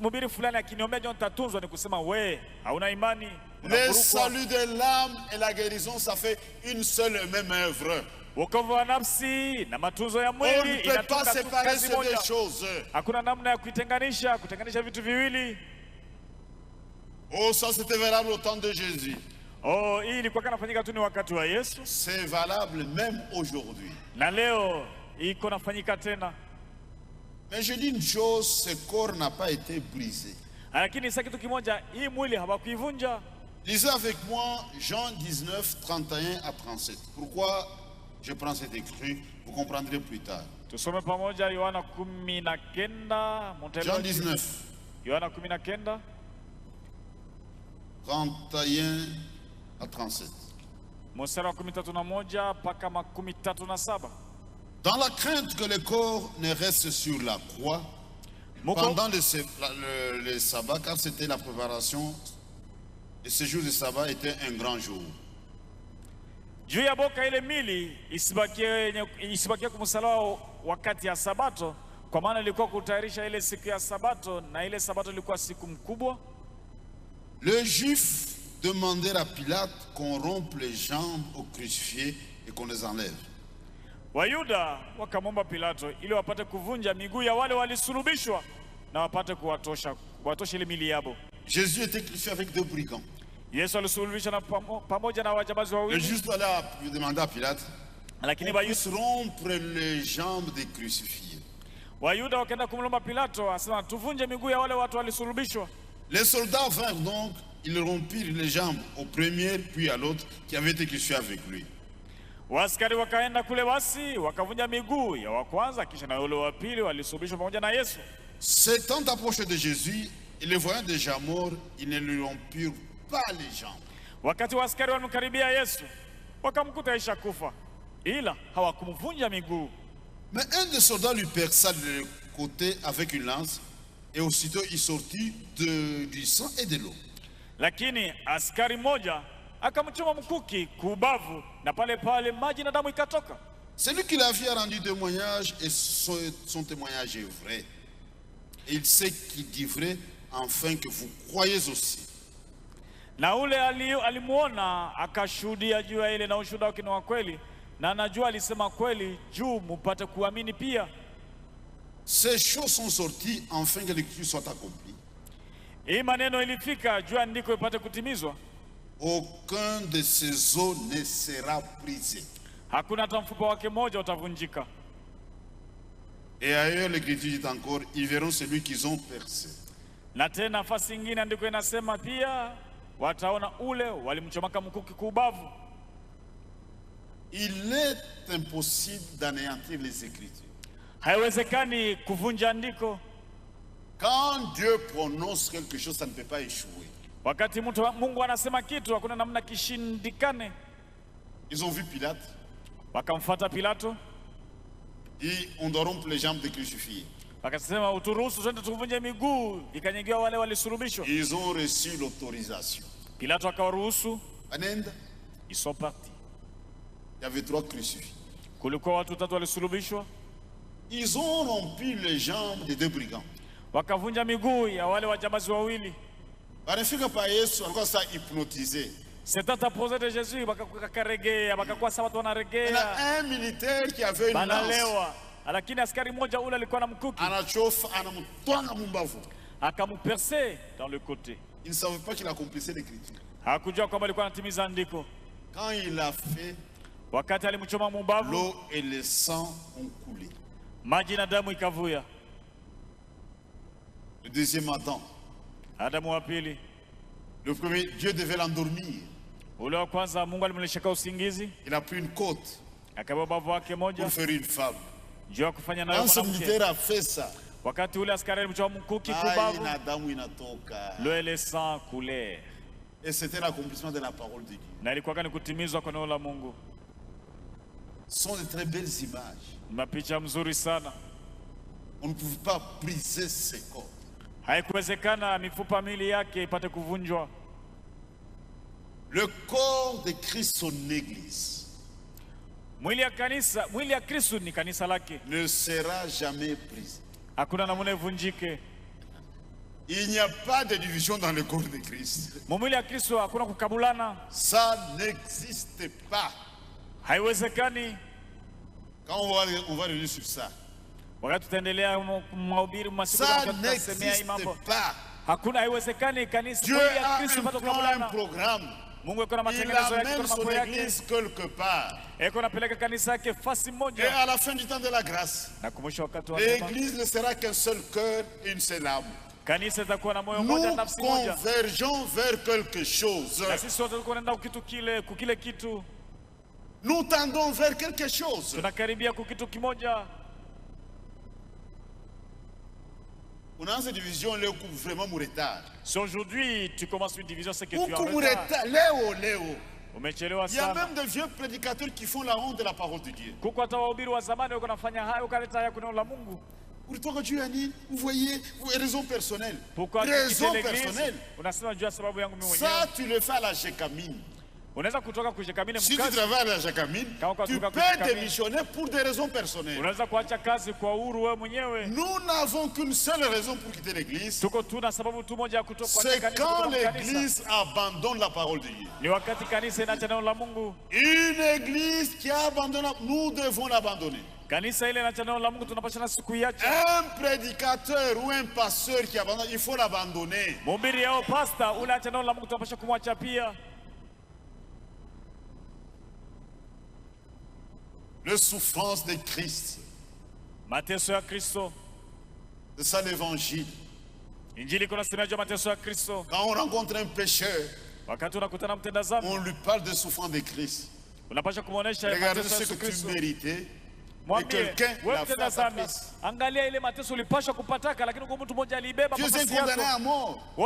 mhubiri fulani akiniombea ndio nitatunzwa, ni kusema we hauna imani. Le salut de l'âme et la guérison, ça fait une seule et même œuvre. Wokovu wa nafsi na matunzo ya mwili on ne peut pas séparer ces deux choses. Hakuna namna ya kutenganisha vitu viwili. Oh, ça c'était valable au temps de Jésus. Oh, hii ilikuwa kanafanyika tu ni wakati wa Yesu. C'est valable même aujourd'hui. Na leo iko nafanyika tena. Mais je dis une chose, ce corps n'a pas été brisé. Lakini sasa kitu kimoja, hii mwili hawakuivunja. Lisez avec moi Jean 19, 31 à 37. Pourquoi je prends cet écrit? Vous comprendrez plus tard. Tusome pamoja Yohana 19. Jean 19. Yohana 19. 31 à 37. Mstari wa 31 mpaka 37. Dans la crainte que le corps ne reste sur la croix pendant le sabbat, car c'était la préparation, et ce jour de sabbat était un grand jour. Juu ya boka ile mili isibakie kumsalao wakati ya sabato, kwa maana ilikuwa kutayarisha ile siku ya sabato, na ile sabato ilikuwa siku mkubwa. Le juif demandait à Pilate qu'on rompe les jambes aux crucifiés et qu'on les enlève. Wayuda wakamwomba Pilato ili wapate kuvunja miguu ya wale walisulubishwa na wapate kuwatosha ile mili yao. Jésus était crucifié avec deux brigands. Yesu alisulubishwa pamoja na wajambazi wawili. Le juif allait demander à Pilate qu'on puisse rompre les jambes des crucifiés. Wayuda wakaenda kumlomba Pilato asema tuvunje miguu ya wale watu walisulubishwa. Les soldats vinrent donc, ils rompirent les jambes au premier puis à l'autre qui avait été crucifié avec lui. Waskari wakaenda kule basi wakavunja miguu ya wa kwanza kisha na yule wa pili walisulubishwa pamoja na Yesu. S'étant approché de Jésus, et le voyant déjà mort, ils ne lui rompirent pas les jambes. Wakati waskari walimkaribia Yesu, wakamkuta isha kufa, ila hawakumvunja miguu. Mais un des soldats lui perça le côté avec une lance, et aussitôt il sortit du sang et de l'eau. Lakini askari moja akamchoma mkuki kuubavu, na pale pale maji na damu ikatoka. Celui qui l'avait rendu témoignage, et son témoignage est vrai. Et il sait qu'il dit vrai, afin que vous croyez aussi. Na ule alimuona akashuhudia juu ya ile, na ushuhuda wake ni wa kweli, na anajua alisema kweli juu mupate kuamini pia. Ces choses sont sorties afin que l'écriture soit accomplie. Hii maneno ilifika juu andiko ipate kutimizwa. Aucun de ses os ne sera brisé. Hakuna hata mfupa wake moja utavunjika. Et ailleurs l'écriture dit encore, ils verront celui qu'ils ont percé. Na tena nafasi nyingine andiko inasema pia wataona ule walimchomaka mkuki kuubavu. Il est impossible d'anéantir les écritures. Haiwezekani kuvunja andiko. Quand Dieu prononce quelque chose, ça ne peut pas échouer. Wakati Mungu anasema kitu hakuna namna kishindikane. Ils ont vu Pilate. Wakamfuata Pilato. Et on doit rompre les jambes des crucifiés. Wakasema uturuhusu twende tuvunje miguu ikanyegewa wale walisulubishwa. Ils ont reçu l'autorisation. Pilato akawaruhusu. Anenda. Ils sont partis. Il y avait 3 crucifiés. Kulikuwa watu 3 walisulubishwa. Ils ont rompu les jambes des 2 brigands. Wakavunja miguu ya wale wajambazi wawili. Wanafika pa Yesu alikuwa sasa hypnotisé. C'est à propos de Jésus bakaregea bakakuwa sawa watu wanaregea. Il y a un militaire qui avait une lance. Lakini askari mmoja ule alikuwa na mkuki. Anachofa anamtwanga mumbavu. Akamupercer dans le côté. Il ne savait pas qu'il accomplissait l'écriture. Hakujua kwamba alikuwa anatimiza andiko. Quand il a fait, wakati alimchoma mumbavu, l'eau et le sang ont coulé. Maji na damu ikavuya. Le deuxième Adam. Adamu wa pili. Le premier, Dieu devait l'endormir. Ule wa kwanza Mungu alimlishaka usingizi. Il a pris une côte. Akabeba bavu wake moja. Pour faire une femme. Juu kufanya nayo mwanamke. Un militaire a fait ça. Wakati ule askari alimchoma mkuki kubavu. Na damu inatoka. L'eau et le sang coulaient. Et c'était l'accomplissement de la parole de Dieu. Na ilikuwa ni kutimizwa kwa neno la Mungu. Ce sont de très belles images. Mapicha mzuri sana. On ne pouvait pas briser ses corps. Haikuwezekana mifupa mili yake ipate kuvunjwa. Le corps de Christ, son église. Mwili ya Kristo ni kanisa lake. Ne sera jamais brisé. Hakuna namna ivunjike. Il n'y a pas de division dans le corps de Christ. Mwili ya Kristo hakuna kukabulana. Ça n'existe pas. Haiwezekani. Quand on va revenir sur ça. Wakati tutaendelea mahubiri masiku n'existe pas. Hakuna, haiwezekani kanisa. Dieu a un programme. Mungu yuko na matengenezo yake, il amène son église quelque part. Eko napeleka kanisa yake fasi moja. Et à la fin du temps de la grâce, l'église ne sera qu'un seul cœur, une seule âme. Kanisa itakuwa na moyo Nous moja, nafsi moja. convergeons vers quelque chose. Na sisi sote tunaenda kukile kitu. Nous tendons vers quelque chose. Tunakaribia kitu kimoja. On a cette division là où vraiment mon retard. Si aujourd'hui tu commences une division, c'est que tu es en retard. Léo. Il y a même des vieux prédicateurs qui font la honte de la parole de Dieu. Vous voyez, raison personnelle. Pourquoi raison personnelle. Ça, tu le fais à la Jécamine. Si tu travailles à la Jécamine, tu peux démissionner pour des raisons personnelles. Nous n'avons qu'une seule raison pour quitter l'église. C'est quand l'église abandonne la parole de Dieu. Une église qui abandonne, nous devons l'abandonner. Un prédicateur ou un pasteur qui abandonne, il faut l'abandonner. La souffrance de Christ. C'est ça l'évangile. Quand on rencontre un pécheur, on lui parle de souffrance de Christ. Regardez ce que tu méritais. Et quelqu'un l'a fait à ta place. Tu es condamné à mort. Tu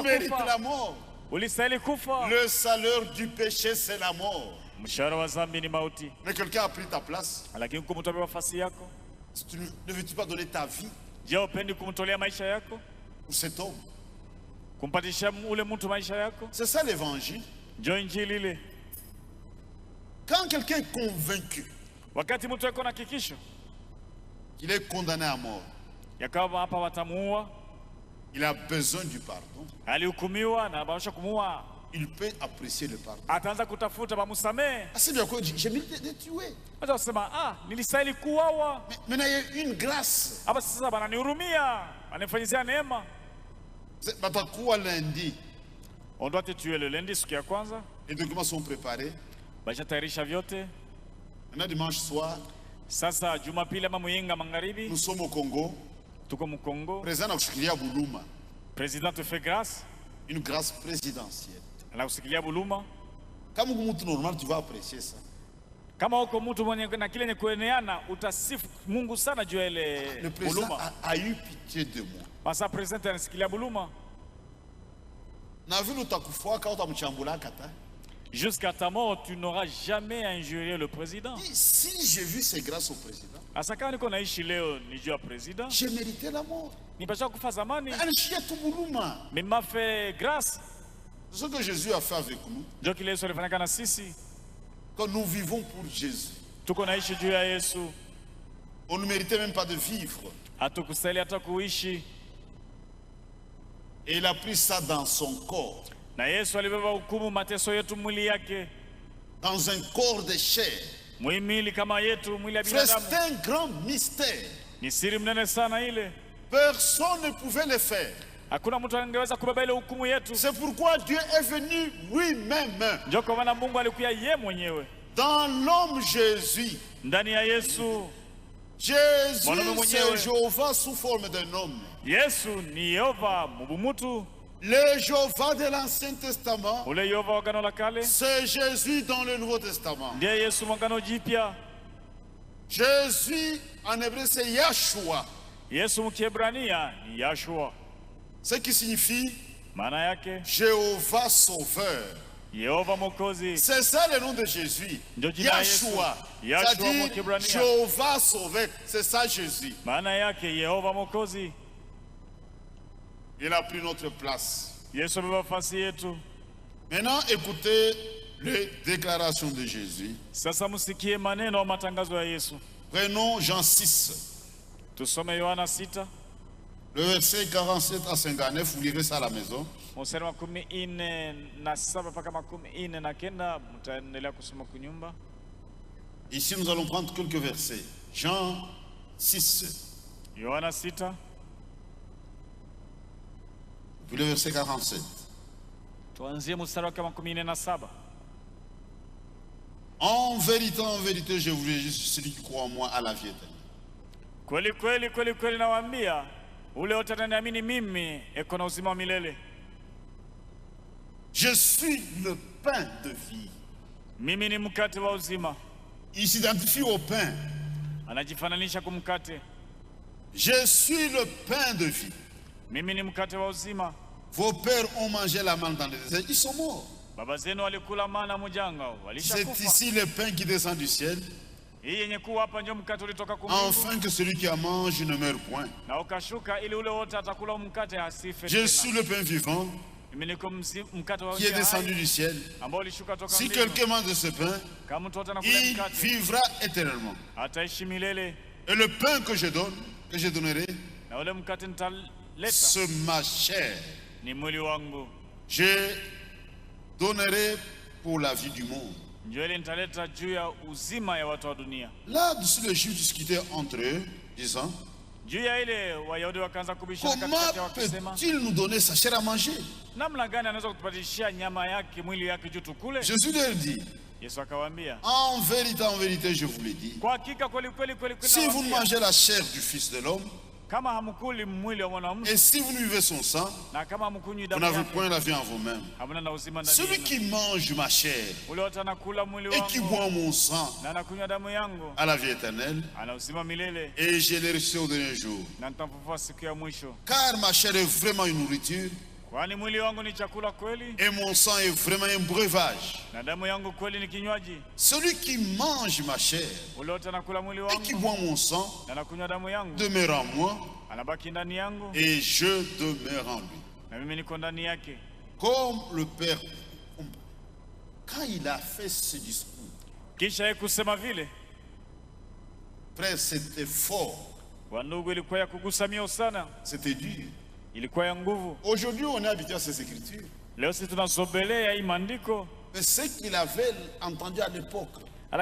mérites la mort. Le salaire du péché, c'est la mort. Mais quelqu'un a pris ta place. Ne veux-tu pas donner ta vie pour cet homme? C'est ça l'évangile. Quand quelqu'un est convaincu qu'il est condamné à mort, il a besoin du pardon. Il peut apprécier le pardon. C'est bien quoi, j'ai mérité de tuer. Mais il y a une grâce. Lundi. On doit te tuer le lundi, ce qui est quoi? Les documents sont préparés. Maintenant dimanche soir, nous sommes au Congo. Président te fait grâce. Une grâce présidentielle. Kama mtu normal, tu vas apprécier ça. Kama uko mtu mwenye na kile ni kueneana, utasifu Mungu sana juu ile buluma. A eu pitié de moi. Parce que président anasikilia buluma. Na vile utakufuaka utamchambula kata. Jusqu'à ta mort, tu n'auras jamais injurié le président. Si j'ai vu ces grâces au président, asaka niko naishi leo ni juu ya président. J'ai mérité la mort. Nipasha kufa zamani. Alishia tu buluma. Mais m'a fait grâce. Ce que Jésus a fait avec nous. Quand nous vivons pour Jésus, on ne méritait même pas de vivre. Et il a pris ça dans son corps. Dans un corps de chair. C'est un grand mystère. Personne ne pouvait le faire. C'est pourquoi Dieu est venu lui-même. Dans l'homme Jésus. Jésus, c'est Jéhovah sous forme d'un homme. Le Jéhovah de l'Ancien Testament, c'est Jésus dans le Nouveau Testament. Jésus en hébreu c'est Yahshua. Ce qui signifie Jéhovah Sauveur. C'est ça le nom de Jésus. Yahshua. C'est-à-dire Jéhovah Sauveur. C'est ça Jésus. Il a pris notre place. Maintenant, écoutez les déclarations de Jésus. Sasa musikie maneno ya matangazo ya Yesu. Prenons Jean 6. Tusome Yohana 6. Le verset 47 à 59, vous lirez ça à la maison. Mstari wa 47 mpaka 49 mtaendelea kusoma kunyumba. Ici nous allons prendre quelques versets. Jean 6. Yohana 6. Puis le verset 47. Tuanzie mstari wa 47. En vérité, je vous le dis, celui qui croit en moi a la vie éternelle. Kweli nawaambia, ule wote ananiamini mimi eko na uzima wa milele. Je suis le pain de vie. Mimi ni mkate wa uzima. Il s'identifie au pain. Anajifananisha kumkate. Je suis le pain de vie. Mimi ni mkate wa uzima. Vos pères ont mangé la manne dans le désert, ils sont morts. Baba zenu walikula mana mujanga, walishakufa. C'est ici le pain qui descend du ciel. Hii yenye kuwa hapa ndio mkate ulitoka kwa Mungu. Afin que celui qui en mange ne meure point. Na ukashuka ili ule wote atakula mkate asife. Je suis le pain vivant qui est descendu du ciel. Si quelqu'un mange de ce pain, il vivra éternellement. Et le pain que je donnerai, c'est ma chair. Je donnerai pour la vie du monde. Là-dessus, les Juifs discutaient entre eux, disant, comment peut-il nous donner sa chair à manger? Jésus leur dit, en vérité, je vous l'ai dit, si vous mangez la chair du Fils de l'homme, et si vous buvez son sang, vous n'avez point la vie en vous-même. Celui qui mange ma chair et qui boit mon sang a la vie éternelle, et je l'ai ressuscité au dernier jour. Car ma chair est vraiment une nourriture, et mon sang est vraiment un breuvage. Celui qui mange ma chair et qui boit mon sang demeure en moi, et je demeure en lui. Comme le Père, quand il a fait ce discours, frère, c'était fort, c'était dur. Aujourd'hui, on est habitué à ces écritures. Mais ce qu'il avait entendu à l'époque, ce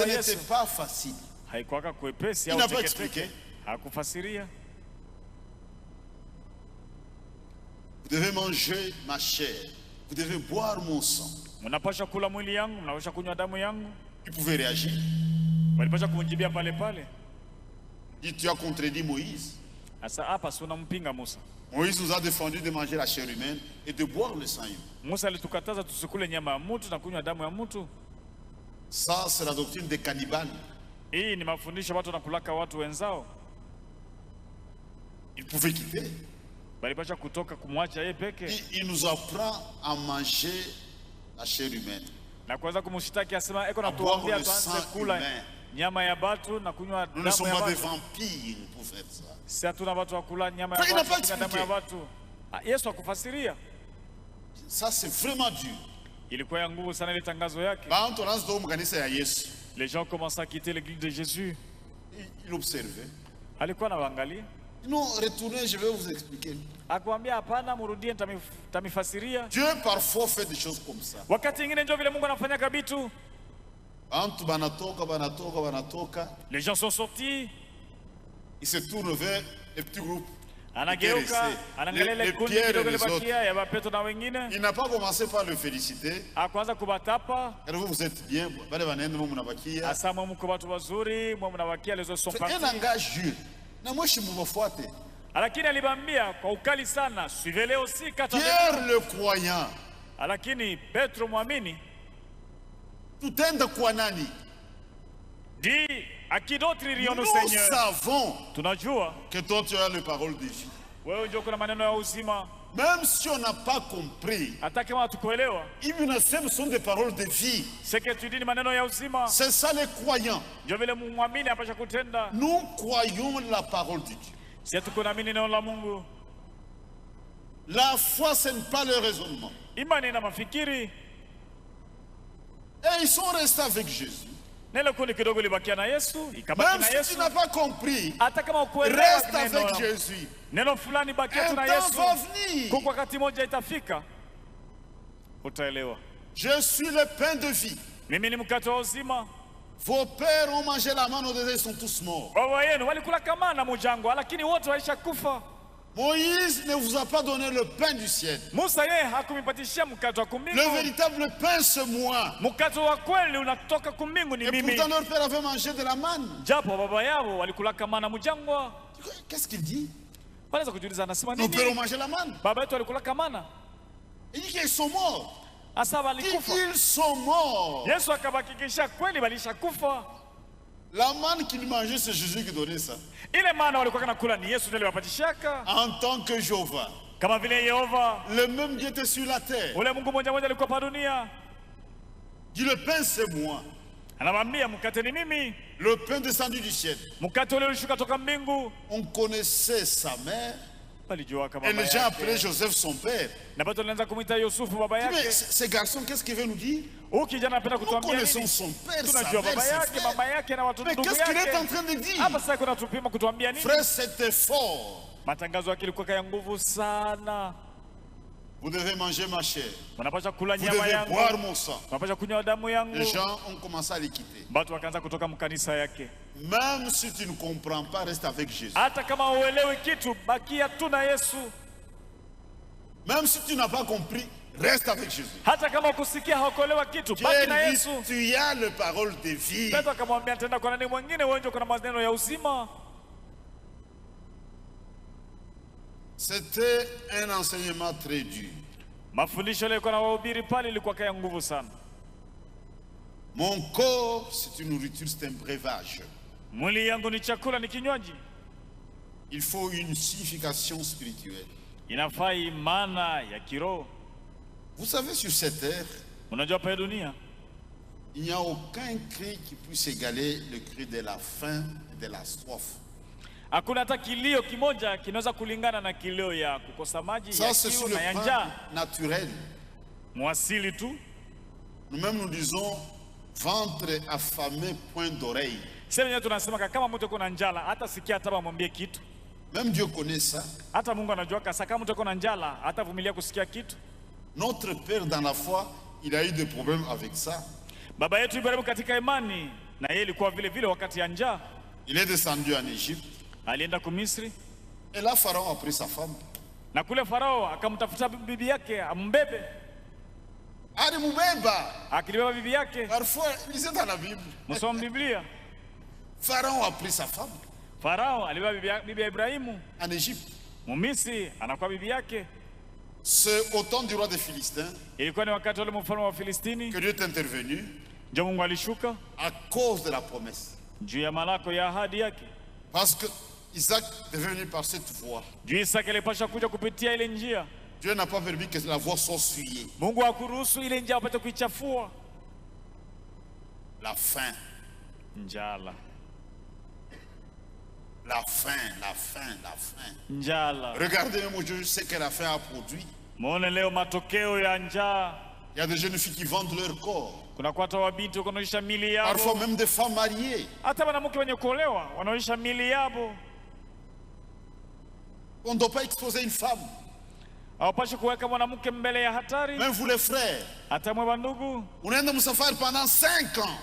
n'était pas facile. Il n'a pas expliqué. Vous devez manger ma chair. Vous devez boire mon sang. Il pouvait réagir. Il dit, tu as contredit Moïse. Moïse nous a défendu de manger la chair humaine et de boire le sang humain. Ça, c'est la doctrine des cannibales. Il pouvait quitter. Il nous apprend à manger la chair humaine, à boire le sang humain. Nous ne sommes pas des vampires pour faire ça. Il n'a pas expliqué. Ça, c'est vraiment dur. Les gens commencent à quitter l'église de Jésus. Il observait. Non, retournez, je vais vous expliquer. Dieu parfois fait des choses comme ça. Les gens sont sortis. Ils se tournent vers les petits groupes. Les pierres et les autres. Il n'a pas commencé par le féliciter. Vous êtes bien. Un langage dur. Pierre le croyant. Tutenda kwa nani? Nous savons que toi tu as les paroles de vie. Même si on n'a pas compris, ce sont des paroles de vie. C'est ça les croyants. Nous croyons la parole de Dieu. La foi, ce n'est pas le raisonnement. Imani na mafikiri. Et ils sont restés avec Jésus. Nelo kundi kidogo libakia na Yesu, ikabaki na Yesu. Même si tu n'as pas compris, reste avec Jésus. Neno fulani bakia tu na Yesu. Kwa wakati moja itafika. Utaelewa. Je suis le pain de vie. Mimi ni mkate wa uzima. Vos pères ont mangé la manne au désert, ils sont tous morts. Baba yenu walikula kamana mujangwa, lakini wote waisha kufa. Moïse ne vous a pas donné le pain du ciel. Musa yeye hakumipatishia mkate wa kumbingu. Le véritable pain, c'est moi. Mkate wa kweli unatoka kumbingu ni mimi. Et pourtant leur père avait mangé de la manne. Japo baba yao walikula kamana mujangwa. Qu'est-ce qu'il dit? Wanaweza kujiuliza anasema nini? Nos pères ont mangé la manne. Baba yetu walikula kamana. Il dit qu'ils sont morts. Asa walikufa. Ils sont morts. Yesu akabakikisha kweli walisha kufa. La manne qu'ils mangeaient, c'est Jésus qui donnait ça. Ile mana walikuwa nakula ni Yesu ndiye alipatishaka. En tant que Jéhovah. Kama vile Yehova. Le même Dieu était sur la terre. Ule Mungu mmoja mmoja alikuwa pa dunia. Dit le pain c'est moi. Anamwambia mkate ni mimi. Le pain descendu du ciel. Mkate ule ulishuka toka mbingu. On connaissait sa mère. Et les gens appelaient Joseph son père. Mais ces garçons, qu'est-ce qu'ils veulent nous dire? Nous connaissons son père, sa mère, ses frères. Mais qu'est-ce qu'il est en train de dire? Frère, c'était fort. Vous devez manger ma chair. Vous devez boire mon sang. Les gens ont commencé à les quitter. Même si tu ne comprends pas, reste avec Jésus. Même si tu n'as pas compris, reste avec Jésus. Tu as la parole de vie. C'était un enseignement très dur. Mon corps, c'est une nourriture, c'est un breuvage. Il faut une signification spirituelle. Vous savez, sur cette terre, il n'y a aucun cri qui puisse égaler le cri de la faim et de la soif. Hakuna hata kilio kimoja kinaweza kulingana na kilio ya kukosa maji, ya kiu na ya njaa. Naturel. Mwasili tu. Nous-mêmes nous disons ventre affamé, point d'oreille. Sema tunasema kama mtu yuko na njala hata sikia hata bamwambie kitu. Même Dieu connaît ça. Hata Mungu anajua kama mtu yuko na njala hata vumilia kusikia kitu. Notre père dans la foi, il a eu des problèmes avec ça. Baba yetu Ibrahimu katika imani na yeye ilikuwa vile vile wakati ya njaa. Il est descendu en Égypte. Alienda ku Misri. Et là Pharaon a pris sa femme. Na kule Farao akamtafuta bibi yake ambebe. Alimubeba. Akilibeba bibi yake. Parfois, lisez dans la Bible. Msome Biblia. Pharaon a pris sa femme. Farao alibeba bibi ya Ibrahimu en Égypte. Misri anakuwa bibi yake. C'est au temps du roi des Philistins. Ilikuwa ni wakati ule mfalme wa Filistini. Que Dieu est intervenu. Ndio Mungu alishuka. À cause de la promesse. Juu ya malako ya ahadi yake. Parce que Isaac est venu par cette voie. Juu Isaac alipasha kuja kupitia ile njia. Dieu n'a pas permis que la voie soit souillée. Mungu hakuruhusu ile njia apate kuichafua. La faim. Njala. La faim, la faim, la faim. Njala. Regardez même aujourd'hui ce que la faim a produit. Muone leo matokeo ya njaa. Il y a des jeunes filles qui vendent leur corps. Kuna kwata wabinti wanaoisha mili yao. Parfois même des femmes mariées. Hata wanawake wenye kuolewa wanaoisha mili yao. On ne doit pas exposer une femme. Hawapashi kuweka mwanamke mbele ya hatari. Même vous les frères. Hata mwe ndugu. Unaenda msafari pendant 5 ans.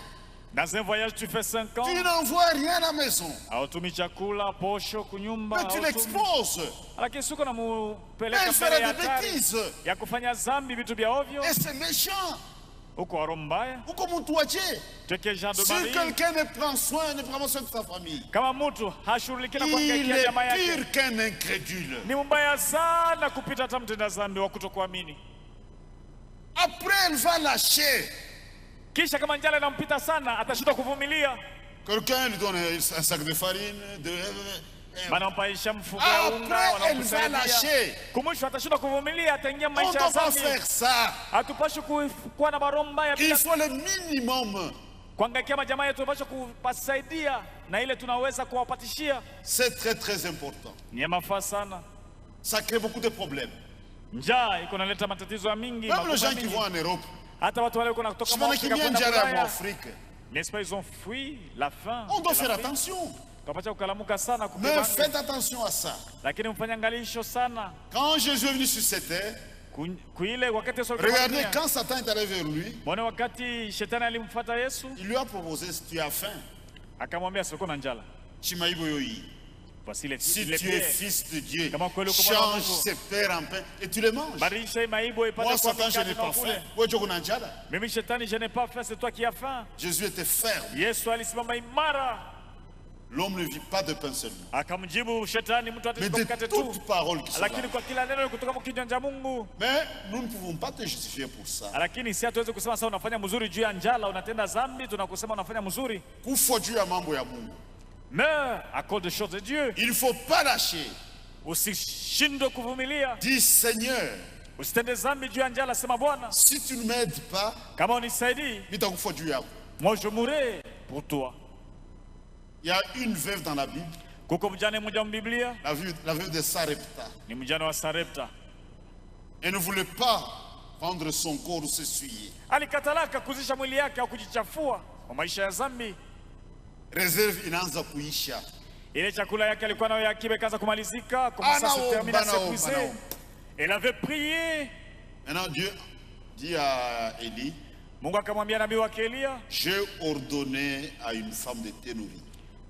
Dans un voyage tu fais 5 ans. Tu n'envoies rien à la maison. Hautumi chakula, posho, kunyumba. Mais tu l'exposes. Lakini suko na mupeleka mbele ya hatari. Ya kufanya zambi vitu vya ovyo. Et c'est méchant. Uko mbaya. Uko mtu wache. Si quelqu'un ne prend soin de sa famille, kama mtu hashughulikia na kuangalia jamaa yake, il est pire qu'un incrédule. Ni mbaya sana kupita hata mtenda dhambi wa kutokuamini. Après elle va lâcher. Kisha kama njala inampita sana atashindwa kuvumilia. Quelqu'un lui donne un sac de farine, Wanampaisha mfuko wa unga, wanamsaidia. Kumwisho atashindwa kuvumilia, ataingia maisha ya dhambi. Hatupashi kuwa na roho mbaya. Il faut le minimum. Kuangaikia majamaa yetu tunapaswa kupasaidia na ile tunaweza kuwapatishia. C'est très très important. Ni mafaa sana. Ça crée beaucoup de problèmes. Njaa iko naleta matatizo mingi. Même les gens qui vont en Europe. Hata watu wale kuna kutoka Afrika kwenda Afrique. N'est-ce pas, ils ont fui la faim. On doit faire attention. Mais faites attention à ça. Quand Jésus est venu sur cette terre, regardez, quand Satan est allé vers lui, il lui a proposé, si tu as faim, si tu es fils de Dieu, change ses pères en pain et tu les manges. Moi, Satan, je n'ai pas faim. Je n'ai pas faim, c'est toi qui as faim. Jésus était ferme. L'homme ne vit pas de pain seulement, mais de toute parole qui sera. Mais nous ne pouvons pas te justifier pour ça. Kufojua mambo ya Mungu. Mais à cause des choses de Dieu, il ne faut pas lâcher. Dis Seigneur, si tu ne m'aides pas, moi je mourrai pour toi. Il y a une veuve dans la Bible, la veuve de Sarepta. Elle ne voulait pas prendre son corps ou s'essuyer. Réserve inaanza kuisha. Ile chakula yake alikuwa nayo yakibe kaanza kumalizika, commence à se terminer, à s'épuiser. Elle avait prié. Maintenant Dieu dit à Élie, Mungu akamwambia nabii wake Elia, j'ai ordonné à une femme de te nourrir.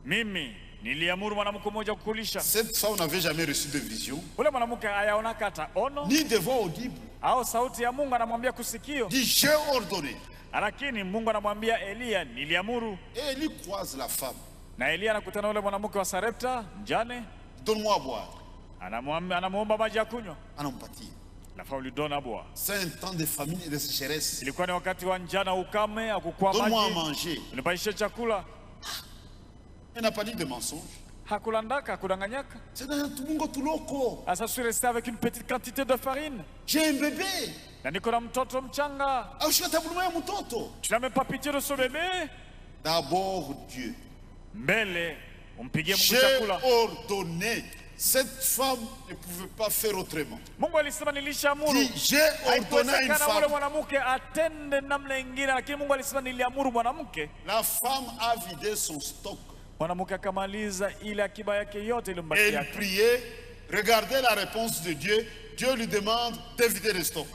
Mimi niliamuru mwanamke mmoja kukulisha. Cette femme n'avait jamais reçu de vision. Ule mwanamke hayaona hata ono, ni de voix audible. Au sauti ya Mungu anamwambia kusikio. Dit j'ai ordonné. Lakini Mungu anamwambia Elia, niliamuru. Et Elie croise la femme. Na Elia anakutana ule mwanamke wa Sarepta, mjane. Donne-moi à boire. Anamuomba maji ya kunywa. Anampatia. La femme lui donne à boire. C'est un temps de famine et de sécheresse. Ilikuwa ni wakati wa njaa na ukame, hakukuwa maji. Donne-moi à manger. Unipaishe chakula. Elle n'a pas dit de mensonge. Hakulandaka, hakudanganyaka. C'est dans tout mungo tuloko. Asa suis resté avec une petite quantité de farine. J'ai un bébé. Na niko na mtoto mchanga. Tu n'as même pas pitié de ce bébé? D'abord Dieu. Mbele, umpigie Mungu chakula. J'ai ordonné. Cette femme ne pouvait pas faire autrement. Mungu alisema nilishaamuru. J'ai ordonné à une femme. Mwanamke atende namna nyingine, lakini Mungu alisema niliamuru mwanamke. La femme a vidé son stock. Mwanamke akamaliza ile akiba yake yote iliyombakia. Elle priait. Regardez la réponse de Dieu. Dieu lui demande de vider le stock.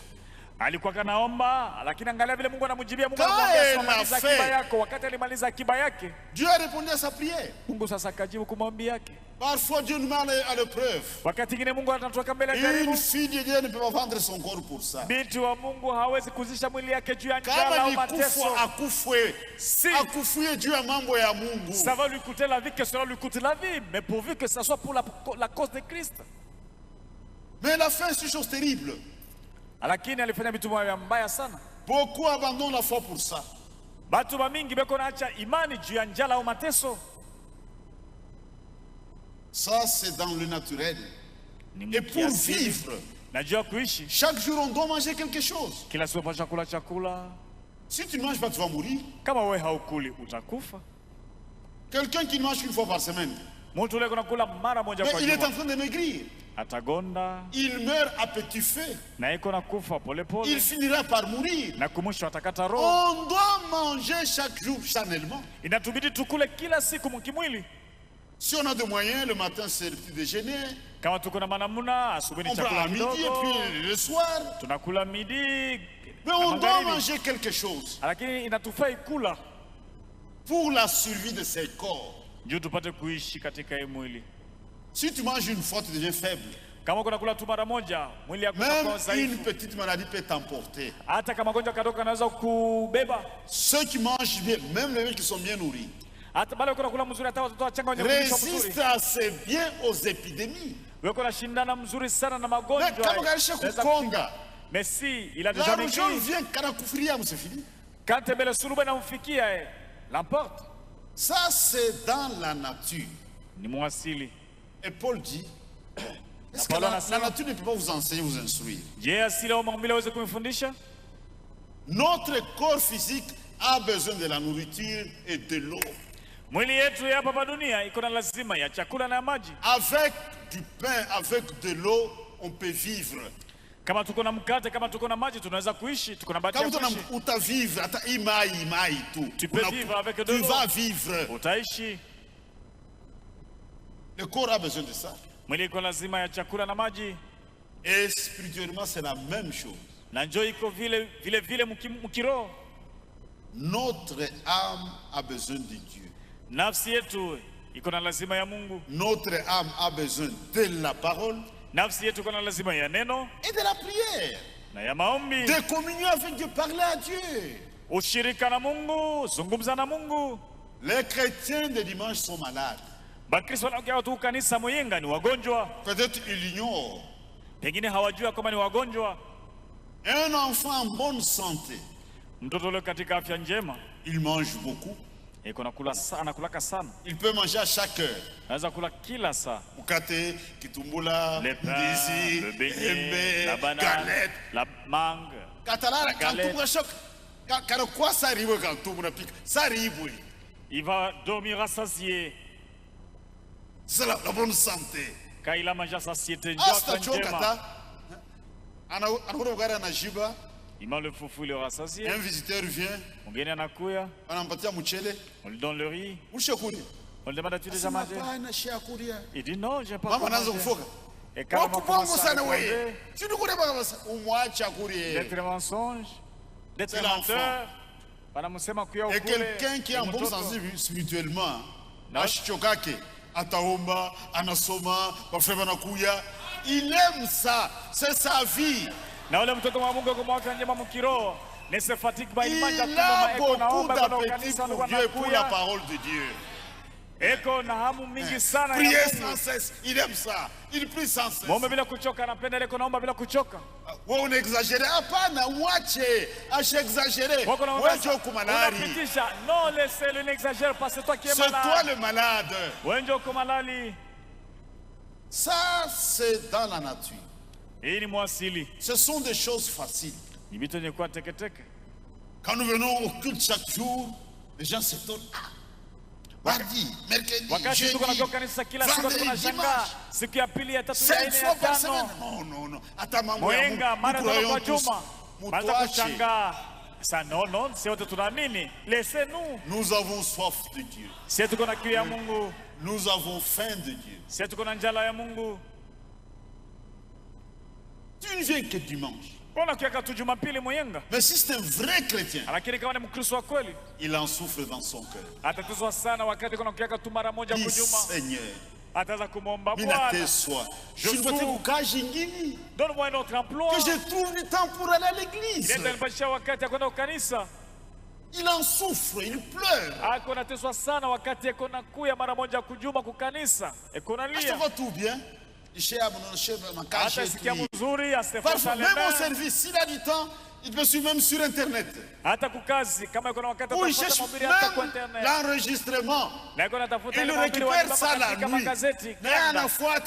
Alikuwa kanaomba, lakini angalia vile Mungu anamjibia. Mungu anamwambia akiba yako. Wakati alimaliza akiba yake, Dieu a répondu à sa prière. Mungu sasa akajibu kumwombi yake. Parfois Dieu nous met à l'épreuve. Wakati mwingine Mungu anatoka mbele ya karibu. Une fille de Dieu ne peut pas vendre son corps pour ça. Binti wa Mungu hawezi kuzisha mwili yake juu ya njaa au mateso. Akufue juu ya mambo ya Mungu. Ça va lui coûter la vie, que cela lui coûte la vie, mais pourvu que ça soit pour la cause de Christ. Mais la fin c'est une chose terrible. Lakini alifanya vitu mbaya sana. Beaucoup abandonnent la foi pour ça. Batu mingi beko naacha imani juu ya njala au mateso. Ça c'est dans le naturel. Et pour vivre, chaque jour on doit manger quelque chose. Si tu ne manges pas, tu vas mourir. Quelqu'un qui mange une fois par semaine, mais il est en train de maigrir. Il meurt à petit feu. Il finira par mourir. On doit manger chaque jour charnellement. Si on a des moyens, le matin c'est le petit déjeuner. On prend à midi et puis le soir. Mais on doit manger quelque chose pour la survie de ses corps. Si tu manges une fois, tu deviens faible. Même une petite maladie peut t'emporter. Ceux qui mangent bien, même les gens qui sont bien nourris, résistent assez bien aux épidémies. Mais si il a déjà vécu, quand l'emporte. Ça c'est dans la nature. Et Paul dit, est-ce que la nature ne peut pas vous enseigner, vous instruire? Notre corps physique a besoin de la nourriture et de l'eau. Avec du pain, avec de l'eau, on peut vivre. Kama tuko na mkate, kama tuko na maji, tunaweza kuishi, tuko na bahati ya kuishi. Kama utavivre hata imai tu. Tu peux vivre avec de l'eau. Tu vas vivre. Utaishi. Le corps a besoin de ça. Mwili iko lazima ya chakula na maji. Et spirituellement c'est la même chose. Na njoo iko vile mkiroho. Notre âme a besoin de Dieu. Nafsi yetu iko na lazima ya Mungu. Notre âme a besoin de la parole. Nafsi yetu iko na lazima ya neno. Et de la prière. Na ya maombi. De communion avec Dieu, parler à Dieu. Ushirika na Mungu, zungumza na Mungu. Les chrétiens de dimanche sont malades. Bakristo wanaokuja tu kanisa Muyinga ni wagonjwa. Peut-être ils l'ignorent. Pengine hawajua kama ni wagonjwa. Un enfant en bonne santé, mtoto yule katika afya njema, il mange beaucoup. Anakula sana. Il peut manger à chaque heure. Anaweza kula kila saa. Mkate, kitumbula, ndizi, embe, la banane, la mangue. Katalala kantumura shok. Kana kwa sariwe kantumura pika. Sariwe. Il va dormir rassasié. C'est la bonne santé. Quand il a mangé satiété, il mange le foufou, il est rassasié. Un visiteur vient. On lui donne le riz. On lui demande as-tu déjà mangé? Il dit non, j'ai pas mangé. Et quand on commence à d'être mensonge, d'être menteur, et quelqu'un qui est en bon sens spirituellement, ataomba, anasoma, bafrema nakuya, il aime ça, c'est sa vie. Na ule mtoto wa Mungu kwa mwaka njema mkiroho, ne se fatigue pas, il a beaucoup d'appétit pour Dieu et pour la parole de Dieu. Eko na hamu mingi sana ya Mungu. Mungu. Prier sans cesse, il aime ça. Il prie sans cesse. Muombe bila kuchoka, anapenda ile kuomba bila kuchoka. Wewe unaexagere, hapana, mwache, ashaexagere. Wewe njoo kumalali. Unapitisha, non laissez-le, n'exagère pas, c'est toi qui es malade. C'est toi le malade. Wewe njoo kumalali. Ça c'est dans la nature. Hii ni mwasili. Ce sont des choses faciles. Ni vitu yenye kwa teke. Quand nous venons au culte chaque jour, les gens s'étonnent. Mardi, mercredi, jeudi, vendredi, dimanche. Siku ya pili ya tatu 5 fois par semaine. Non. Ata mambo ya Mungu. Mara kwa juma. Mara kuchanga. Ça non, c'est autre tunaamini. Laissez-nous. Nous avons soif de Dieu. C'est tuko na kiu ya Mungu. Nous avons faim de Dieu. C'est tuko na njala ya Mungu. Tu ne viens que dimanche. Mais si c'est un vrai chrétien, il en souffre dans son cœur. Dis Seigneur, donne-moi un autre emploi. Que je trouve du temps pour aller à l'église. Il en souffre, il pleure. Est-ce que tout bien? Parfois, même au service, s'il a du temps, il peut suivre même sur Internet. Ou il cherche même l'enregistrement. Il récupère ça la nuit. Mais à la fois,